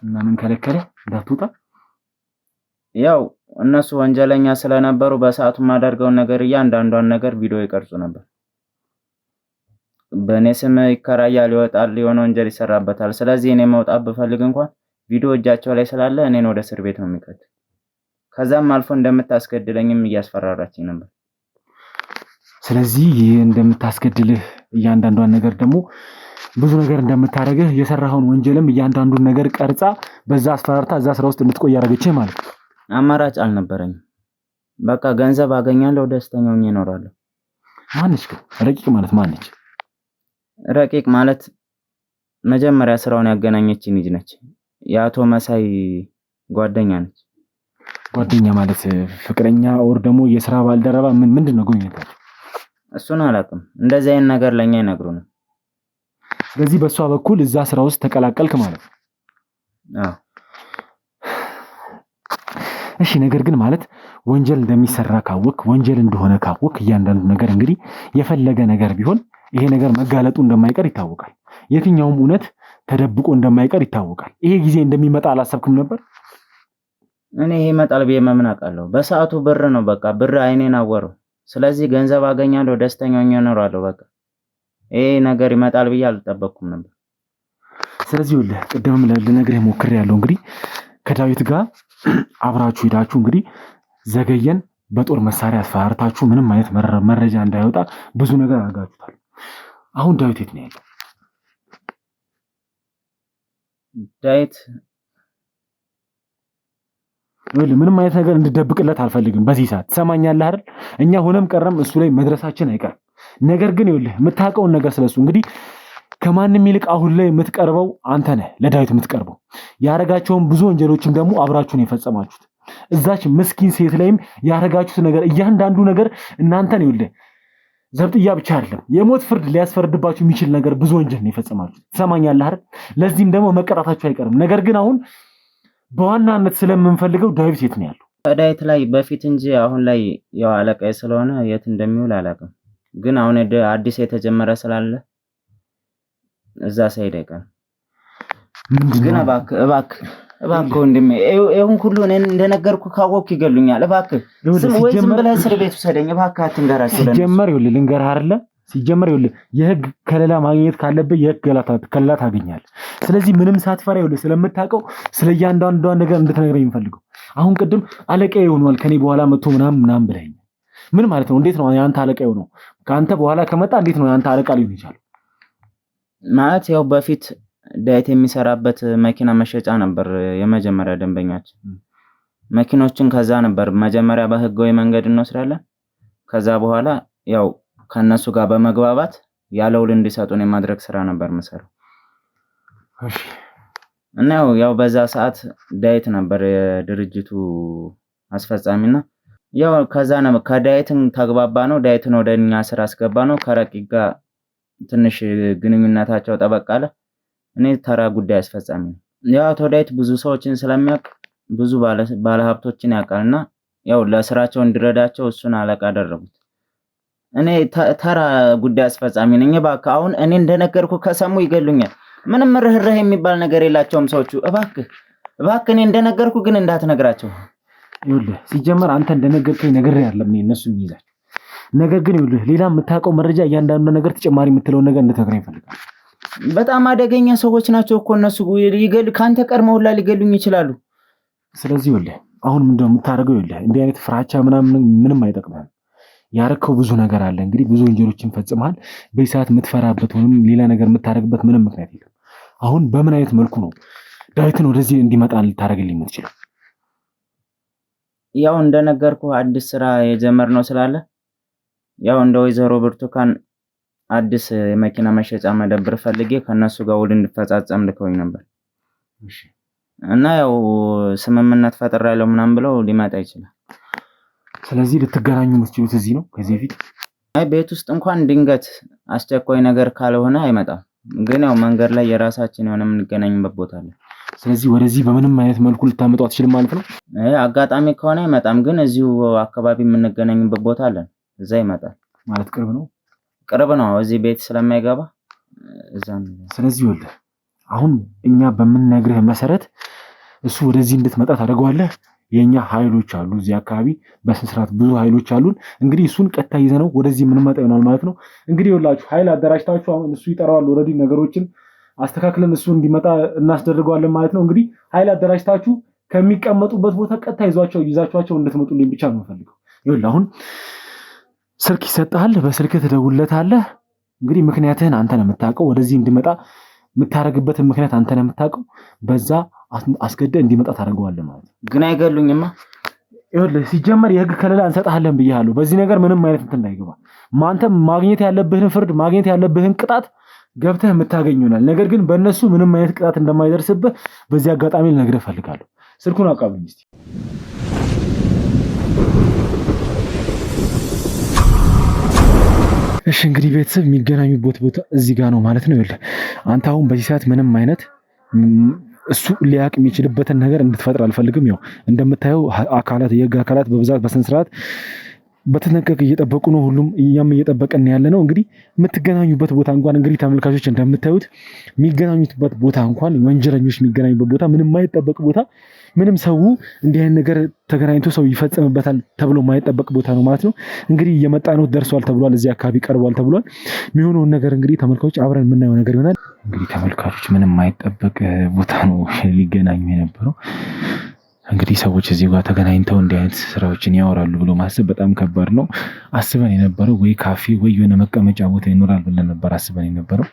እና ምን ከለከለ እንዳትወጣ? ያው እነሱ ወንጀለኛ ስለነበሩ በሰዓቱ ማደርገውን ነገር እያንዳንዷን ነገር ቪዲዮ ይቀርጹ ነበር። በእኔ ስም ይከራያል፣ ይወጣል፣ የሆነ ወንጀል ይሰራበታል። ስለዚህ እኔ መውጣት ብፈልግ እንኳን ቪዲዮ እጃቸው ላይ ስላለ እኔን ወደ እስር ቤት ነው የሚከት። ከዛም አልፎ እንደምታስገድለኝም እያስፈራራችኝ ነበር። ስለዚህ ይህ እንደምታስገድልህ እያንዳንዷን ነገር ደግሞ ብዙ ነገር እንደምታደርግህ የሰራኸውን ወንጀልም እያንዳንዱን ነገር ቀርጻ በዛ አስፈራርታ እዛ ስራ ውስጥ እንድትቆይ ያደረገችህ ማለት ነው። አማራጭ አልነበረኝም። በቃ ገንዘብ አገኛለሁ፣ ደስተኛ ሆኜ እኖራለሁ። ማነች ግን ረቂቅ ማለት ማነች? ረቂቅ ማለት መጀመሪያ ስራውን ያገናኘችኝ ልጅ ነች። የአቶ መሳይ ጓደኛ ነች። ጓደኛ ማለት ፍቅረኛ ኦር ደግሞ የስራ ባልደረባ ምንድን ነው ግንኙነታችሁ? እሱን አላውቅም። እንደዚህ አይነት ነገር ለኛ ይነግሩን። ስለዚህ በሷ በኩል እዛ ስራ ውስጥ ተቀላቀልክ ማለት ነው? አዎ። እሺ ነገር ግን ማለት ወንጀል እንደሚሰራ ካወቅ ወንጀል እንደሆነ ካወቅ እያንዳንዱ ነገር እንግዲህ የፈለገ ነገር ቢሆን ይሄ ነገር መጋለጡ እንደማይቀር ይታወቃል። የትኛውም እውነት ተደብቆ እንደማይቀር ይታወቃል። ይሄ ጊዜ እንደሚመጣ አላሰብክም ነበር? እኔ ይሄ ይመጣል ብዬ ምን አውቃለሁ? በሰዓቱ ብር ነው በቃ ብር አይኔን አወረው። ስለዚህ ገንዘብ አገኛለሁ፣ ደስተኛ ሆኜ እኖራለሁ። በቃ ይሄ ነገር ይመጣል ብዬ አልጠበቅኩም ነበር። ስለዚህ ወለ ቅድምም ልነግርህ ሞክሬያለሁ። እንግዲህ ከዳዊት ጋር አብራችሁ ሄዳችሁ እንግዲህ ዘገየን በጦር መሳሪያ አስፈራርታችሁ ምንም አይነት መረጃ እንዳይወጣ ብዙ ነገር አድርጋችኋል። አሁን ዳዊት የት ነው ያለው? ዳዊት ምንም አይነት ነገር እንድደብቅለት አልፈልግም በዚህ ሰዓት። ትሰማኛለህ አይደል? እኛ ሆነም ቀረም እሱ ላይ መድረሳችን አይቀርም። ነገር ግን ይኸውልህ የምታውቀውን ነገር ስለሱ እንግዲህ ከማንም ይልቅ አሁን ላይ የምትቀርበው አንተ ነህ፣ ለዳዊት የምትቀርበው። ያረጋቸውን ብዙ ወንጀሎችም ደግሞ አብራችሁን የፈጸማችሁት እዛች ምስኪን ሴት ላይም ያረጋችሁት ነገር እያንዳንዱ ነገር እናንተን ይኸውልህ ዘብጥያ ብቻ አይደለም የሞት ፍርድ ሊያስፈርድባችሁ የሚችል ነገር ብዙ ወንጀል ነው የፈጸማችሁት። ትሰማኛለህ አይደል? ለዚህም ደግሞ መቀጣታችሁ አይቀርም። ነገር ግን አሁን በዋናነት ስለምንፈልገው ዳዊት የት ነው ያለው? ከዳዊት ላይ በፊት እንጂ አሁን ላይ ያው አለቃዬ ስለሆነ የት እንደሚውል አላውቅም። ግን አሁን አዲስ የተጀመረ ስላለ እዛ ሳይድ አይቀርም። ግን እባክህ ወንድሜ ይሁን ሁሉ እኔን እንደነገርኩ ካወቅኩ ይገሉኛል። እባክህ ዝም ብለህ እስር ቤት ውሰደኝ እባክህ፣ አትንገራቸው። ሲጀመር ይኸውልህ ልንገርህ አይደለ? ሲጀመር ይኸውልህ የህግ ከለላ ማግኘት ካለብህ የህግ ከለላ ታገኛለህ። ስለዚህ ምንም ሳትፈራ ይኸውልህ ስለምታውቀው ስለ እያንዳንዷ ነገር እንድትነግረኝ የምፈልገው አሁን ቅድም አለቃዬ ሆኗል ከኔ በኋላ መጥቶ ምናምን ብለኸኝ ምን ማለት ነው? እንዴት ነው ያንተ አለቃ ሆኖ ካንተ በኋላ ከመጣ እንዴት ነው ያንተ አለቃ ሊሆን ይችላል? ማለት ያው በፊት ዳዊት የሚሰራበት መኪና መሸጫ ነበር የመጀመሪያ ደንበኛችን። መኪኖችን ከዛ ነበር መጀመሪያ በህጋዊ መንገድ እንወስዳለን። ከዛ በኋላ ያው ከነሱ ጋር በመግባባት ያለ ውል እንዲሰጡን የማድረግ ስራ ነበር መሰራው። እሺ። እና ያው በዛ ሰዓት ዳዊት ነበር የድርጅቱ አስፈጻሚና ያው ከዛ ነው ከዳዊትን ተግባባ ነው። ዳዊትን ወደኛ ስራ አስገባ ነው። ከረቂቅ ጋር ትንሽ ግንኙነታቸው ጠበቃለ። እኔ ተራ ጉዳይ አስፈጻሚ ነው። ያው አቶ ዳዊት ብዙ ሰዎችን ስለሚያውቅ ብዙ ባለሀብቶችን ያውቃልና ያው ለስራቸው እንዲረዳቸው እሱን አለቃ አደረጉት። እኔ ተራ ጉዳይ አስፈጻሚ ነኝ። እባክህ አሁን እኔ እንደነገርኩ ከሰሙ ይገሉኛል። ምንም ርህራሄ የሚባል ነገር የላቸውም ሰዎቹ። እባክህ እኔ እንደነገርኩ ግን እንዳትነግራቸው። ይኸውልህ ሲጀመር አንተ እንደነገርከኝ ነገር አይደለም እነሱ የሚይዛቸው ነገር ግን ይኸውልህ ሌላ የምታውቀው መረጃ እያንዳንዱ ነገር ተጨማሪ የምትለው ነገር እንድትነግረኝ እፈልጋለሁ። በጣም አደገኛ ሰዎች ናቸው እኮ እነሱ ካንተ ቀድመው ሁላ ሊገሉኝ ይችላሉ። ስለዚህ ይኸውልህ አሁን ምንድነው የምታደርገው? ይኸውልህ እንዲህ አይነት ፍራቻ ምንም አይጠቅምህም። ያረከው ብዙ ነገር አለ። እንግዲህ ብዙ ወንጀሎችን ፈጽመሃል። በዚህ ሰዓት የምትፈራበት ወይም ሌላ ነገር የምታደርግበት ምንም ምክንያት የለም። አሁን በምን አይነት መልኩ ነው ዳዊትን ወደዚህ እንዲመጣ ልታደርግልኝ የምትችለው? ያው እንደነገርኩ አዲስ ስራ የጀመርነው ስላለ ያው እንደ ወይዘሮ ብርቱካን አዲስ የመኪና መሸጫ መደብር ፈልጌ ከነሱ ጋር ውል እንድፈጻጸም ልከውኝ ነበር። እሺ። እና ያው ስምምነት ፈጥሬያለሁ ምናምን ብለው ሊመጣ ይችላል። ስለዚህ ልትገናኙ የምትችሉት እዚህ ነው ከዚህ በፊት? አይ ቤት ውስጥ እንኳን ድንገት አስቸኳይ ነገር ካልሆነ አይመጣም። ግን ያው መንገድ ላይ የራሳችን የሆነ የምንገናኝበት ቦታ አለ። ስለዚህ ወደዚህ በምንም አይነት መልኩ ልታመጣው አትችልም ማለት ነው? አጋጣሚ ከሆነ አይመጣም። ግን እዚሁ አካባቢ የምንገናኝበት ቦታ አለን። እዛ ይመጣል ማለት ቅርብ ነው? ቅርብ ነው። እዚህ ቤት ስለማይገባ እዛ ነው። ስለዚህ ይኸውልህ አሁን እኛ በምንነግርህ መሰረት እሱ ወደዚህ እንድትመጣ ታደርገዋለህ። የኛ ኃይሎች አሉ እዚህ አካባቢ በስንስራት ብዙ ኃይሎች አሉን። እንግዲህ እሱን ቀጥታ ይዘነው ወደዚህ የምንመጣ ይሆናል ማለት ነው። እንግዲህ ይኸውላችሁ ኃይል አደራጅታችሁ አሁን እሱ ይጠራዋል። ኦልሬዲ ነገሮችን አስተካክለን እሱ እንዲመጣ እናስደርገዋለን ማለት ነው። እንግዲህ ኃይል አደራጅታችሁ ከሚቀመጡበት ቦታ ቀጥታ ይዛችኋቸው እንድትመጡልኝ ብቻ ነው የምፈልገው። ይኸውልህ አሁን ስልክ ይሰጥሃል። በስልክ ትደውልለታለህ። እንግዲህ ምክንያትህን አንተ ነው የምታውቀው። ወደዚህ እንዲመጣ የምታረግበትን ምክንያት አንተ ነው የምታውቀው። በዛ አስገድደህ እንዲመጣ ታደርገዋለህ ማለት ነው። ግን አይገሉኝማ። ይኸውልህ ሲጀመር የህግ ከለላ እንሰጥሃለን ብያለሁ። በዚህ ነገር ምንም አይነት እንትን እንዳይገባ አንተ ማግኘት ያለብህን ፍርድ ማግኘት ያለብህን ቅጣት ገብተህ የምታገኙናል። ነገር ግን በእነሱ ምንም አይነት ቅጣት እንደማይደርስብህ በዚህ አጋጣሚ ልነግርህ እፈልጋለሁ። ስልኩን አቃብሉኝ እስቲ። እሺ እንግዲህ ቤተሰብ የሚገናኙበት ቦታ እዚህ ጋር ነው ማለት ነው። ይኸውልህ አንተ አሁን በዚህ ሰዓት ምንም አይነት እሱ ሊያቅ የሚችልበትን ነገር እንድትፈጥር አልፈልግም። ያው እንደምታየው አካላት የህግ አካላት በብዛት በስነ ስርዓት በተጠንቀቅ እየጠበቁ ነው። ሁሉም እኛም እየጠበቀን ያለ ነው። እንግዲህ የምትገናኙበት ቦታ እንኳን እንግዲህ ተመልካቾች እንደምታዩት የሚገናኙበት ቦታ እንኳን ወንጀለኞች የሚገናኙበት ቦታ ምንም የማይጠበቅ ቦታ፣ ምንም ሰው እንዲህ አይነት ነገር ተገናኝቶ ሰው ይፈጽምበታል ተብሎ የማይጠበቅ ቦታ ነው ማለት ነው። እንግዲህ እየመጣ ነው፣ ደርሷል ተብሏል፣ እዚህ አካባቢ ቀርቧል ተብሏል። የሚሆነውን ነገር እንግዲህ ተመልካቾች አብረን የምናየው ነገር ይሆናል። እንግዲህ ተመልካቾች ምንም የማይጠበቅ ቦታ ነው ሊገናኙ የነበረው። እንግዲህ ሰዎች እዚህ ጋር ተገናኝተው እንዲህ አይነት ስራዎችን ያወራሉ ብሎ ማሰብ በጣም ከባድ ነው። አስበን የነበረው ወይ ካፌ ወይ የሆነ መቀመጫ ቦታ ይኖራል ብለን ነበር አስበን የነበረው።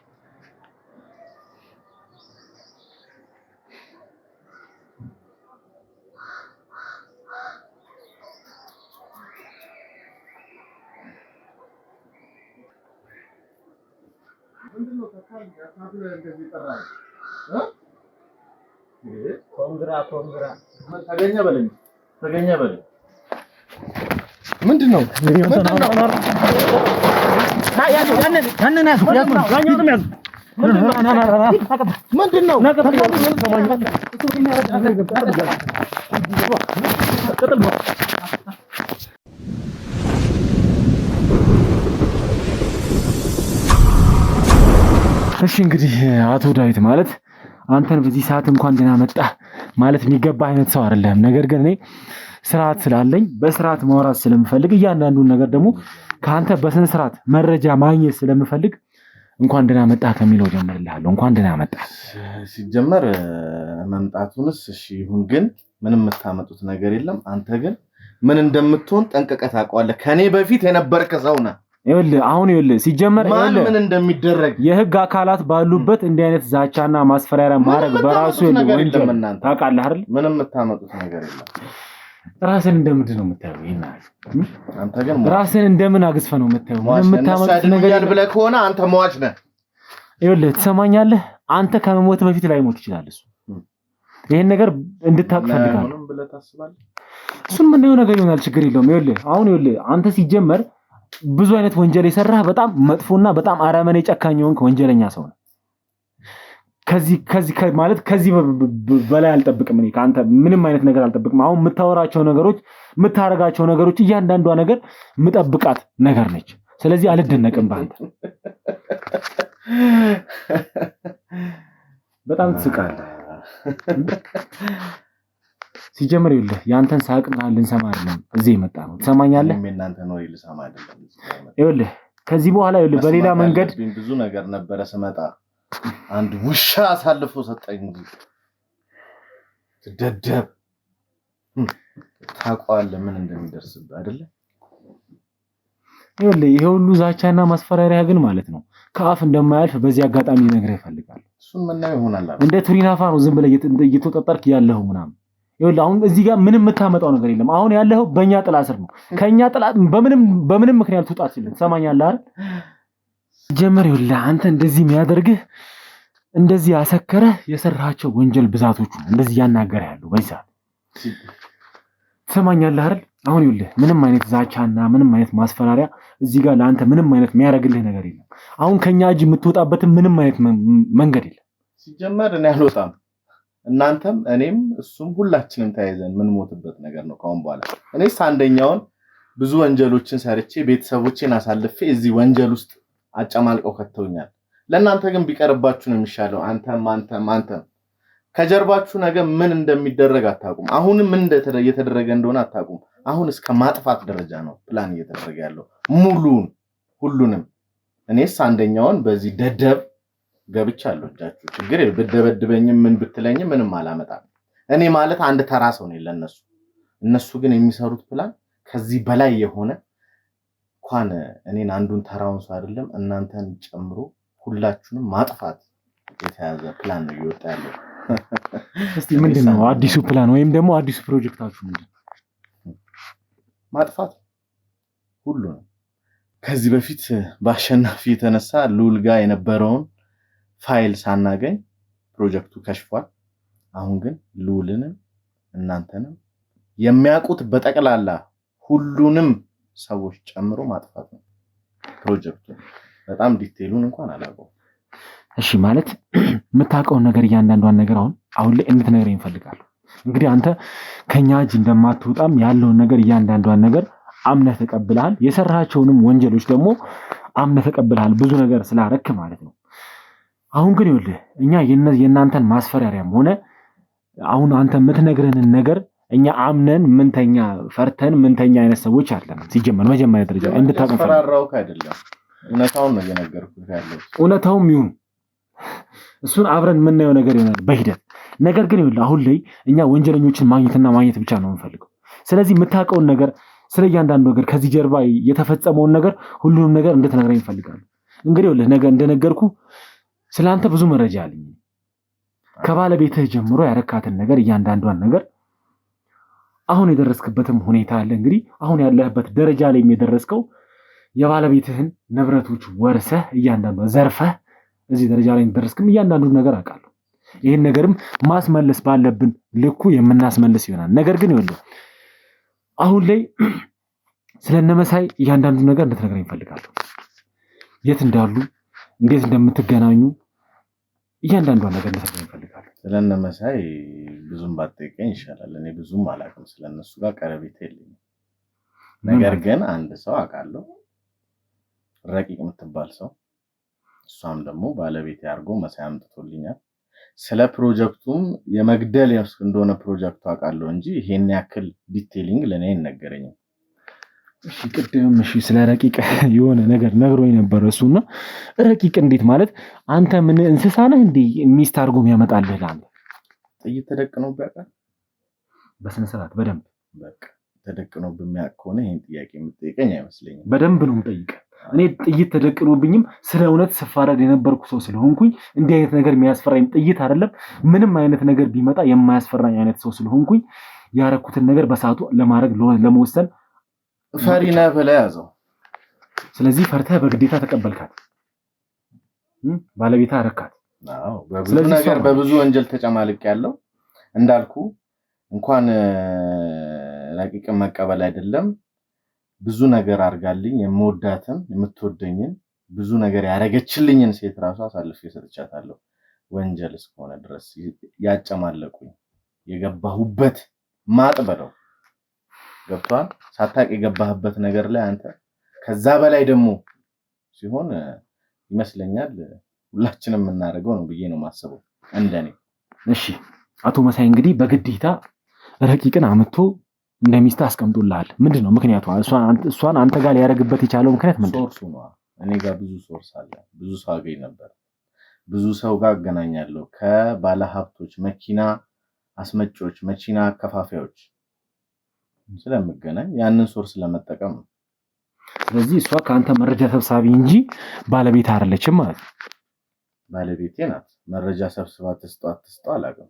ኮንግራ ተገኘ በለኝ ምንድን ነው? እሺ እንግዲህ አቶ ዳዊት ማለት አንተን በዚህ ሰዓት እንኳን ደህና መጣህ ማለት የሚገባ አይነት ሰው አይደለም። ነገር ግን እኔ ስርዓት ስላለኝ በስርዓት ማውራት ስለምፈልግ እያንዳንዱን ነገር ደግሞ ከአንተ በስነ ስርዓት መረጃ ማግኘት ስለምፈልግ እንኳን ደህና መጣህ ከሚለው ጀምርልሃለሁ። እንኳን ደህና መጣህ። ሲጀመር መምጣቱንስ እሺ ይሁን፣ ግን ምንም የምታመጡት ነገር የለም። አንተ ግን ምን እንደምትሆን ጠንቅቀህ ታውቀዋለህ። ከኔ በፊት የነበርክ ሰው ነህ። ይኸውልህ ሲጀመር ምን እንደሚደረግ የህግ አካላት ባሉበት እንዲህ አይነት ዛቻና ማስፈራሪያ ማድረግ በራሱ ወንጀል ታውቃለህ አይደል? ምንም የምታመጡት ነገር የለም። ራስን እንደምንድን ነው የምታየው? ይናል አንተ ግን ራስን እንደምን አግዝፈህ ነው የምታየው? ምንም የምታመጡት ነገር የለም ብለህ ከሆነ አንተ መዋጭ ነህ። ይኸውልህ ትሰማኛለህ? አንተ ከመሞት በፊት ላይ ሞት ይችላል እሱ። ይሄን ነገር እንድታውቅ ፈልጋለሁ። ምንም ብለህ ታስባለህ? እሱን ምንድነው ነገር ይሆናል፣ ችግር የለውም። ይኸውልህ አንተ ሲጀመር ብዙ አይነት ወንጀል የሰራህ በጣም መጥፎና በጣም አረመኔ ጨካኝ የሆንክ ወንጀለኛ ሰው ነው። ከዚህ በላይ አልጠብቅም። እኔ ከአንተ ምንም አይነት ነገር አልጠብቅም። አሁን የምታወራቸው ነገሮች፣ የምታረጋቸው ነገሮች እያንዳንዷ ነገር ምጠብቃት ነገር ነች። ስለዚህ አልደነቅም በአንተ። በጣም ትስቃለህ። ሲጀምር ይኸውልህ ያንተን ሳቅ ልንሰማ አይደለም እዚህ የመጣ ነው። ትሰማኛለህ? እናንተ ነው ልሰማ አይደለም። ይኸውልህ ከዚህ በኋላ በሌላ መንገድ ብዙ ነገር ነበረ። ስመጣ አንድ ውሻ አሳልፎ ሰጠኝ እንጂ ትደደብ ታውቀዋለህ ምን እንደሚደርስብህ አይደለ? ይኸውልህ ይሄ ሁሉ ዛቻና ማስፈራሪያ ግን ማለት ነው ከአፍ እንደማያልፍ በዚህ አጋጣሚ ነግሬህ እፈልጋለሁ። እሱን ምናየው ይሆናል። እንደ ቱሪናፋ ነው ዝም ብለህ እየተጠጠርክ ያለኸው ምናምን። ይኸውልህ አሁን እዚህ ጋር ምንም የምታመጣው ነገር የለም። አሁን ያለኸው በእኛ ጥላ ስር ነው። ከእኛ ጥላ በምንም ምክንያት ትውጣ ሲል ትሰማኛለህ አይደል? ጀመር ይኸውልህ አንተ እንደዚህ የሚያደርግህ እንደዚህ ያሰከረህ የሰራሃቸው ወንጀል ብዛቶቹ እንደዚህ ያናገረ ያለው በዚህ ሰዓት ትሰማኛለህ አይደል? አሁን ይኸውልህ ምንም አይነት ዛቻና ምንም አይነት ማስፈራሪያ እዚህ ጋር ለአንተ ምንም አይነት የሚያደርግልህ ነገር የለም። አሁን ከኛ እጅ የምትወጣበትን ምንም አይነት መንገድ የለም። ሲጀመር እኔ አልወጣም። እናንተም እኔም እሱም ሁላችንም ተያይዘን ምን ሞትበት ነገር ነው ካሁን በኋላ። እኔስ አንደኛውን ብዙ ወንጀሎችን ሰርቼ ቤተሰቦቼን አሳልፌ እዚህ ወንጀል ውስጥ አጨማልቀው ከተውኛል። ለእናንተ ግን ቢቀርባችሁ ነው የሚሻለው። አንተም ከጀርባችሁ ነገር ምን እንደሚደረግ አታውቁም። አሁንም ምን እየተደረገ እንደሆነ አታውቁም። አሁን እስከ ማጥፋት ደረጃ ነው ፕላን እየተደረገ ያለው ሙሉን ሁሉንም። እኔስ አንደኛውን በዚህ ደደብ ገብቻለሁ። እጃችሁ ችግር የለም። ብደበድበኝም ምን ብትለኝም ምንም አላመጣም። እኔ ማለት አንድ ተራ ሰው ነኝ ለነሱ። እነሱ ግን የሚሰሩት ፕላን ከዚህ በላይ የሆነ እንኳን እኔን አንዱን ተራውን ሰው አይደለም እናንተን ጨምሮ ሁላችሁንም ማጥፋት የተያዘ ፕላን ነው እየወጣ ያለው። እስቲ ምንድነው አዲሱ ፕላን ወይም ደግሞ አዲሱ ፕሮጀክታችሁ ምንድነው? ማጥፋት ሁሉ ነው። ከዚህ በፊት በአሸናፊ የተነሳ ልዑል ጋር የነበረውን ፋይል ሳናገኝ ፕሮጀክቱ ከሽፏል። አሁን ግን ልዑልንም እናንተንም የሚያውቁት በጠቅላላ ሁሉንም ሰዎች ጨምሮ ማጥፋት ነው ፕሮጀክቱ። በጣም ዲቴይሉን እንኳን አላውቀውም። እሺ ማለት የምታውቀውን ነገር እያንዳንዷን ነገር አሁን ላይ እንድትነግረኝ እፈልጋለሁ። እንግዲህ አንተ ከኛ እጅ እንደማትወጣም ያለውን ነገር እያንዳንዷን ነገር አምነህ ተቀብለሃል። የሰራቸውንም ወንጀሎች ደግሞ አምነህ ተቀብለሃል፣ ብዙ ነገር ስላረክ ማለት ነው። አሁን ግን ይኸውልህ እኛ የእናንተን ማስፈራሪያም ሆነ አሁን አንተ የምትነግረንን ነገር እኛ አምነን ምንተኛ ፈርተን ምንተኛ አይነት ሰዎች አይደለም። ሲጀመር መጀመሪያ ደረጃ እንድታቀፈራራው አይደለም፣ እውነታውን ነው እየነገርኩህ ያለው። እውነታውም ይሁን እሱን አብረን የምናየው ነገር ይሆናል በሂደት። ነገር ግን ይኸውልህ አሁን ላይ እኛ ወንጀለኞችን ማግኘት ብቻ ነው የምንፈልገው። ስለዚህ የምታውቀውን ነገር ስለ እያንዳንዱ ነገር ከዚህ ጀርባ የተፈጸመውን ነገር ሁሉንም ነገር እንድትነግረኝ እፈልጋለሁ። እንግዲህ ይኸውልህ ነገ እንደነገርኩ ስለአንተ ብዙ መረጃ አለኝ። ከባለቤትህ ጀምሮ ያረካትን ነገር እያንዳንዷን ነገር አሁን የደረስክበትም ሁኔታ አለ። እንግዲህ አሁን ያለህበት ደረጃ ላይ የደረስከው የባለቤትህን ንብረቶች ወርሰህ እያንዳንዷ ዘርፈህ እዚህ ደረጃ ላይ እንደደረስክም እያንዳንዱን ነገር አውቃለሁ። ይህን ነገርም ማስመለስ ባለብን ልኩ የምናስመልስ ይሆናል። ነገር ግን ይኸውልህ አሁን ላይ ስለነመሳይ እያንዳንዱን ነገር እንድትነግረኝ እፈልጋለሁ። የት እንዳሉ፣ እንዴት እንደምትገናኙ እያንዳንዷን ነገር እንድትነግረኝ እፈልጋለሁ። ስለነመሳይ ብዙም ባትጠይቀኝ ይሻላል። እኔ ብዙም አላውቅም፣ ስለነሱ ጋር ቀረቤት የለኝም። ነገር ግን አንድ ሰው አውቃለሁ፣ ረቂቅ የምትባል ሰው። እሷም ደግሞ ባለቤት አድርጎ መሳይ አምጥቶልኛል። ስለ ፕሮጀክቱም የመግደል እንደሆነ ፕሮጀክቱ አውቃለሁ እንጂ ይሄን ያክል ዲቴይሊንግ ለኔ አይነገረኝም። እሺ ቅድም ስለ ረቂቅ የሆነ ነገር ነግሮኝ ነበር እሱና፣ ረቂቅ እንዴት ማለት አንተ ምን እንስሳ ነህ እንዴ ሚስት አድርጎ የሚያመጣልህ? ለአንተ ጥይት ተደቅኖብህ ያውቃል? በስነ ስርዓት በደንብ በቃ ተደቅኖብህ የሚያውቅ ከሆነ ይሄን ጥያቄ የምትጠይቀኝ አይመስለኝም። በደንብ ነው የምጠይቀህ። እኔ ጥይት ተደቅኖብኝም ስለ እውነት ስፋረድ የነበርኩ ሰው ስለሆንኩኝ እንዲህ አይነት ነገር የሚያስፈራኝ ጥይት አይደለም፣ ምንም አይነት ነገር ቢመጣ የማያስፈራኝ አይነት ሰው ስለሆንኩኝ ያረኩትን ነገር በሰዓቱ ለማድረግ ለመወሰን ፈሪ ነህ ብለህ ያዘው። ስለዚህ ፈርተህ በግዴታ ተቀበልካት፣ ባለቤታ አረካት። አዎ በብዙ ነገር በብዙ ወንጀል ተጨማልቅ ያለው እንዳልኩ እንኳን ረቂቅን መቀበል አይደለም ብዙ ነገር አርጋልኝ የምወዳትን የምትወደኝን ብዙ ነገር ያረገችልኝን ሴት ራሷ አሳልፌ ሰጥቻታለሁ። ወንጀል እስከሆነ ድረስ ያጨማለቁኝ የገባሁበት ማጥበለው ገብቷል። ሳታቅ የገባህበት ነገር ላይ አንተ ከዛ በላይ ደግሞ ሲሆን ይመስለኛል ሁላችንም የምናደርገው ነው ብዬ ነው ማስበው እንደኔ። እሺ አቶ መሳይ እንግዲህ በግዴታ ረቂቅን አምጥቶ እንደሚስት አስቀምጦልሃል። ምንድነው ምክንያቱ? እሷን አንተ ጋር ሊያደርግበት የቻለው ምክንያት ምንድነው? ሶርሱ ነው። እኔ ጋር ብዙ ሶርስ አለ። ብዙ ሰው አገኝ ነበር። ብዙ ሰው ጋር አገናኛለሁ። ከባለ ሀብቶች፣ መኪና አስመጪዎች፣ መኪና አከፋፋዮች ስለምገናኝ ያንን ሶርስ ለመጠቀም ነው። ስለዚህ እሷ ከአንተ መረጃ ሰብሳቢ እንጂ ባለቤት አይደለችም ማለት ነው። ባለቤቴ ናት። መረጃ ሰብስባ ትስጧ አላውቅም።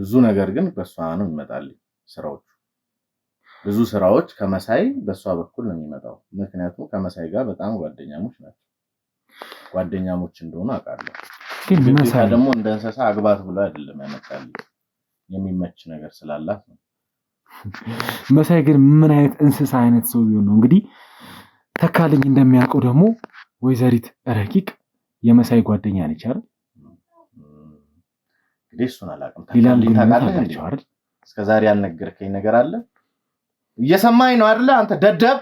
ብዙ ነገር ግን በሷ ነው ይመጣልኝ ስራዎች። ብዙ ስራዎች ከመሳይ በሷ በኩል ነው የሚመጣው። ምክንያቱም ከመሳይ ጋር በጣም ጓደኛሞች ናቸው። ጓደኛሞች እንደሆኑ አውቃለሁ። ግን መሳይ ደግሞ እንደ እንስሳ አግባት ብሎ አይደለም ያመጣልኝ፣ የሚመች ነገር ስላላት ነው። መሳይ ግን ምን አይነት እንስሳ አይነት ሰው ቢሆን ነው? እንግዲህ ተካልኝ እንደሚያውቀው ደግሞ ወይዘሪት ረቂቅ የመሳይ ጓደኛ ነች አይደል? እንግዲህ እሱን አላውቅም። ተካልኝ ታውቃለህ አይደል? እስከዛሬ ያልነገርከኝ ነገር አለ? እየሰማኝ ነው አይደለ? አንተ ደደብ።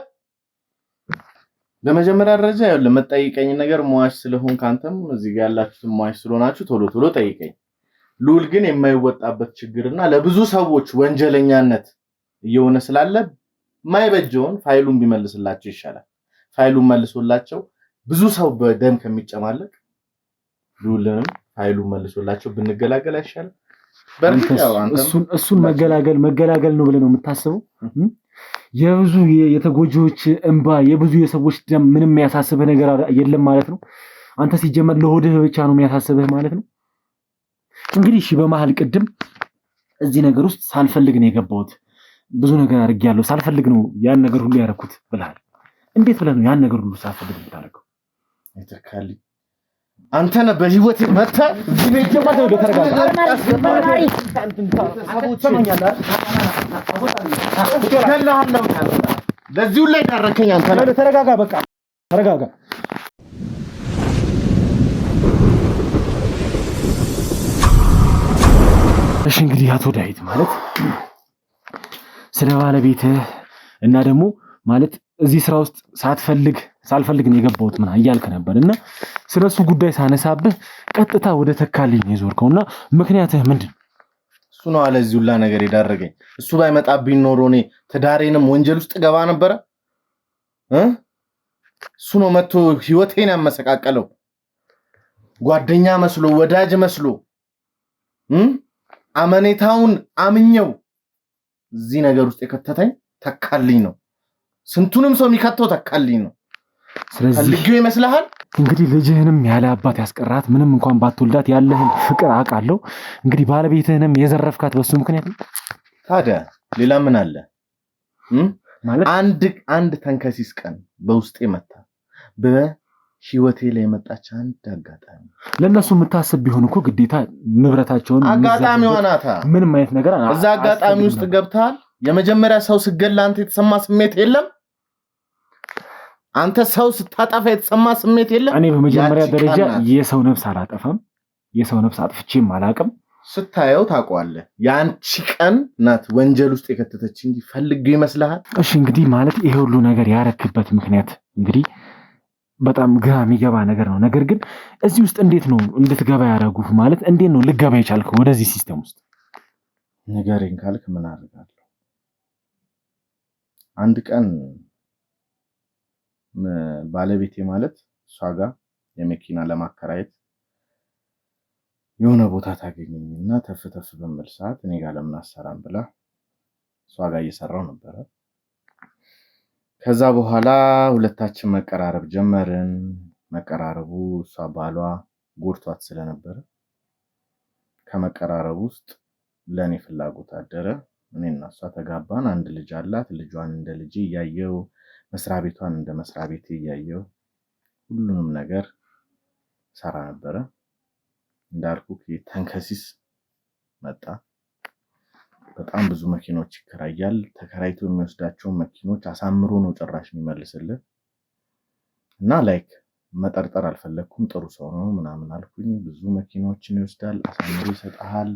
በመጀመሪያ ደረጃ ያለው መጠይቀኝ ነገር ሟች ስለሆንክ አንተም እዚህ ጋር ያላችሁት ሟች ስለሆናችሁ ቶሎ ጠይቀኝ። ልዑል ግን የማይወጣበት ችግርና ለብዙ ሰዎች ወንጀለኛነት እየሆነ ስላለ ማይበጀውን ፋይሉን ቢመልስላቸው ይሻላል። ፋይሉን መልሶላቸው ብዙ ሰው በደም ከሚጨማለቅ ልዑልንም ፋይሉን መልሶላቸው ብንገላገል አይሻልም? እሱን መገላገል ነው ብለህ ነው የምታስበው? የብዙ የተጎጂዎች እንባ የብዙ የሰዎች ደም ምንም የሚያሳስብህ ነገር የለም ማለት ነው። አንተ ሲጀመር ለሆድህ ብቻ ነው የሚያሳስብህ ማለት ነው። እንግዲህ እሺ በመሃል ቅድም እዚህ ነገር ውስጥ ሳልፈልግ ነው የገባሁት፣ ብዙ ነገር አድርጌያለሁ፣ ሳልፈልግ ነው ያን ነገር ሁሉ ያደረኩት ብለሃል። እንዴት ብለህ ነው ያን ነገር ሁሉ ሳልፈልግ የምታደርገው? የተካልኝ አንተ ነህ በህይወት መጣ እዚህ ቤት ጀማተ ወደ ተረጋጋ ለዚሁ ላይ ዳረከኝ አንተ ነህ ተረጋጋ በቃ ተረጋጋ እሺ እንግዲህ አቶ ዳዊት ማለት ስለ ባለቤትህ እና ደግሞ ማለት እዚህ ስራ ውስጥ ሳልፈልግ ነው የገባሁት ምን አያልክ ነበርና ስለሱ ጉዳይ ሳነሳብህ ቀጥታ ወደ ተካልኝ የዞርከውና ምክንያትህ ምንድን እሱ ነው አለ እዚህ ሁላ ነገር የዳረገኝ እሱ ባይመጣብኝ ኖሮ እኔ ትዳሬንም ወንጀል ውስጥ ገባ ነበር እሱ ነው መጥቶ ህይወቴን ያመሰቃቀለው ጓደኛ መስሎ ወዳጅ መስሎ አመኔታውን አምኘው እዚህ ነገር ውስጥ የከተተኝ ተካልኝ ነው ስንቱንም ሰው የሚከተው ተካልኝ ነው ስለዚህ ልጅው ይመስልሃል እንግዲህ ልጅህንም ያለ አባት ያስቀራት ምንም እንኳን ባትወልዳት ያለህን ፍቅር አውቃለሁ እንግዲህ ባለቤትህንም የዘረፍካት በሱ ምክንያት ነው ታዲያ ሌላ ምን አለ ማለት አንድ ተንከሲስ ቀን በውስጤ መጣ በህይወቴ ላይ መጣች አንድ አጋጣሚ ለነሱ የምታስብ ቢሆን እኮ ግዴታ ንብረታቸውን አጋጣሚው ናታ ምንም አይነት ነገር እዛ አጋጣሚ ውስጥ ገብታል የመጀመሪያ ሰው ስገላ አንተ የተሰማ ስሜት የለም አንተ ሰው ስታጠፋ የተሰማ ስሜት የለም እኔ በመጀመሪያ ደረጃ የሰው ነፍስ አላጠፋም የሰው ነፍስ አጥፍቼም አላቅም ስታየው ታውቀዋለህ ያንቺ ቀን ናት ወንጀል ውስጥ የከተተች እንጂ ፈልገው ይመስልሃል እሺ እንግዲህ ማለት ይሄ ሁሉ ነገር ያረክበት ምክንያት እንግዲህ በጣም ግራ የሚገባ ነገር ነው ነገር ግን እዚህ ውስጥ እንዴት ነው እንድትገባ ያደረጉህ ማለት እንዴት ነው ልገባ የቻልከው ወደዚህ ሲስተም ውስጥ ንገረኝ ካልክ ምን አደርጋለሁ አንድ ቀን ባለቤቴ ማለት እሷ ጋር የመኪና ለማከራየት የሆነ ቦታ ታገኘኝና ተፍተፍ በመል ሰዓት እኔ ጋር ለምን አሰራም ብላ እሷ ጋር እየሰራው ነበር ከዛ በኋላ ሁለታችን መቀራረብ ጀመርን መቀራረቡ እሷ ባሏ ጎርቷት ስለነበረ ከመቀራረቡ ውስጥ ለኔ ፍላጎት አደረ እኔና እሷ ተጋባን አንድ ልጅ አላት ልጇን እንደ ልጅ ያያየው መስሪያ ቤቷን እንደ መስሪያ ቤት ያያየው ሁሉንም ነገር ሰራ ነበር እንዳልኩ ተንከሲስ መጣ በጣም ብዙ መኪኖች ይከራያል ተከራይቶ የሚወስዳቸው መኪኖች አሳምሮ ነው ጭራሽ የሚመልስልህ እና ላይክ መጠርጠር አልፈለኩም ጥሩ ሰው ነው ምናምን አልኩኝ ብዙ መኪኖችን ይወስዳል አሳምሮ ይሰጣል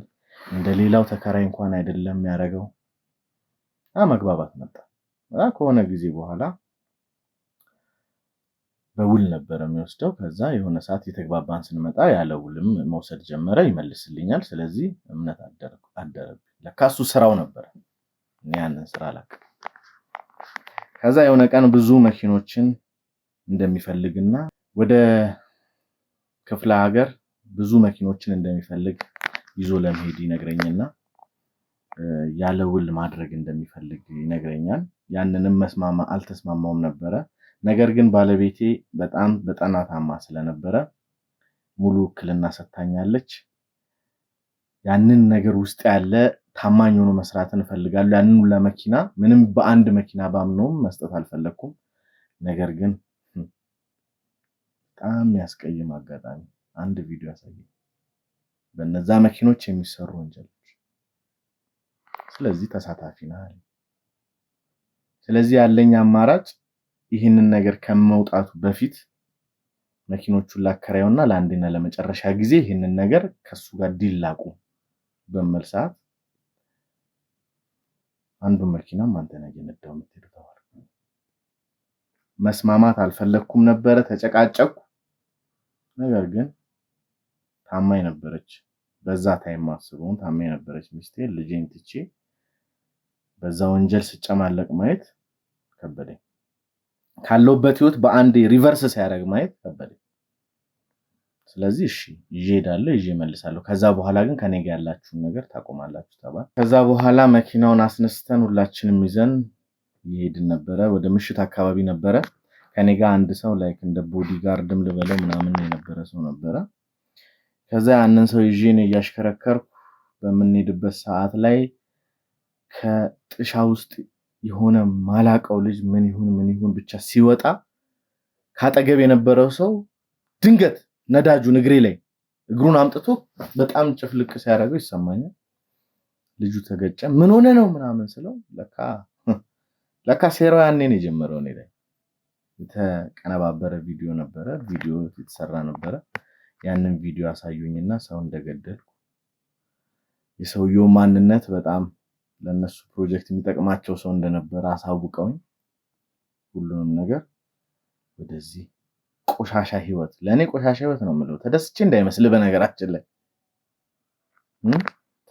እንደሌላው ተከራይ እንኳን አይደለም ያረጋው መግባባት መጣ ከሆነ ጊዜ በኋላ በውል ነበር የሚወስደው ከዛ የሆነ ሰዓት የተግባባን ስንመጣ ያለ ውልም መውሰድ ጀመረ ይመልስልኛል ስለዚህ እምነት አደረብኝ ለካሱ ስራው ነበር እኔ ያንን ስራ አላውቅ ከዛ የሆነ ቀን ብዙ መኪኖችን እንደሚፈልግና ወደ ክፍለ ሀገር ብዙ መኪኖችን እንደሚፈልግ ይዞ ለመሄድ ይነግረኝና ያለ ውል ማድረግ እንደሚፈልግ ይነግረኛል ያንንም አልተስማማውም ነበረ ነገር ግን ባለቤቴ በጣም በጠናታማ ስለነበረ ሙሉ ክልና ሰጣኛለች ያንን ነገር ውስጥ ያለ ታማኝ ሆኖ መስራትን ፈልጋለሁ ያንን ለመኪና ምንም በአንድ መኪና ባምነውም መስጠት አልፈለኩም ነገር ግን በጣም ያስቀየም አጋጣሚ አንድ ቪዲዮ ያሳየኝ በእነዛ መኪኖች የሚሰሩ ወንጀሎች ስለዚህ ተሳታፊ ነህ ስለዚህ ያለኝ አማራጭ ይህንን ነገር ከመውጣቱ በፊት መኪኖቹን ላከራዩና ለአንዴና ለመጨረሻ ጊዜ ይህንን ነገር ከሱ ጋር ዲላቁ በመል ሰዓት አንዱ መኪናም አንተ ነህ የነዳው የምትሄደው መስማማት አልፈለኩም ነበር ተጨቃጨቁ ነገር ግን ታማኝ ነበረች በዛ ታይም ማስበውን ታማኝ ነበረች ሚስቴ ልጄን ትቼ በዛ ወንጀል ስጨማለቅ ማየት ከበደኝ ካለውበት ህይወት በአንድ ሪቨርስ ሲያደርግ ማየት ከበደኝ ስለዚህ እሺ ይሄዳለሁ ይመልሳለሁ ከዛ በኋላ ግን ከኔ ጋር ያላችሁ ነገር ታቆማላችሁ ተባለ ከዛ በኋላ መኪናውን አስነስተን ሁላችንም ይዘን ይሄድን ነበር ወደ ምሽት አካባቢ ነበር ከኔ ጋር አንድ ሰው ላይክ እንደ ቦዲጋርድም ልበለው ምናምን የነበረ ሰው ነበር ከዛ ያንን ሰው ይዤ ነው ያሽከረከርኩ በመንሄድበት ሰዓት ላይ ከጥሻ ውስጥ የሆነ ማላቀው ልጅ ምን ይሁን ብቻ ሲወጣ ካጠገብ የነበረው ሰው ድንገት ነዳጁን እግሬ ላይ እግሩን አምጥቶ በጣም ጭፍልቅ ሲያደርገው ይሰማኛል። ልጁ ተገጨ። ምን ሆነ ነው ምናምን ስለው ለካ ሴራው ያኔ ነው የጀመረው። እኔ ላይ የተቀነባበረ ቪዲዮ ነበረ፣ ቪዲዮ የተሰራ ነበረ። ያንን ቪዲዮ አሳዩኝና ሰው እንደገደልኩ የሰውየው ማንነት በጣም ለነሱ ፕሮጀክት የሚጠቅማቸው ሰው እንደነበረ አሳውቀውኝ ሁሉንም ነገር ወደዚህ ቆሻሻ ህይወት፣ ለኔ ቆሻሻ ህይወት ነው የምለው። ተደስቼ እንዳይመስል በነገራችን ላይ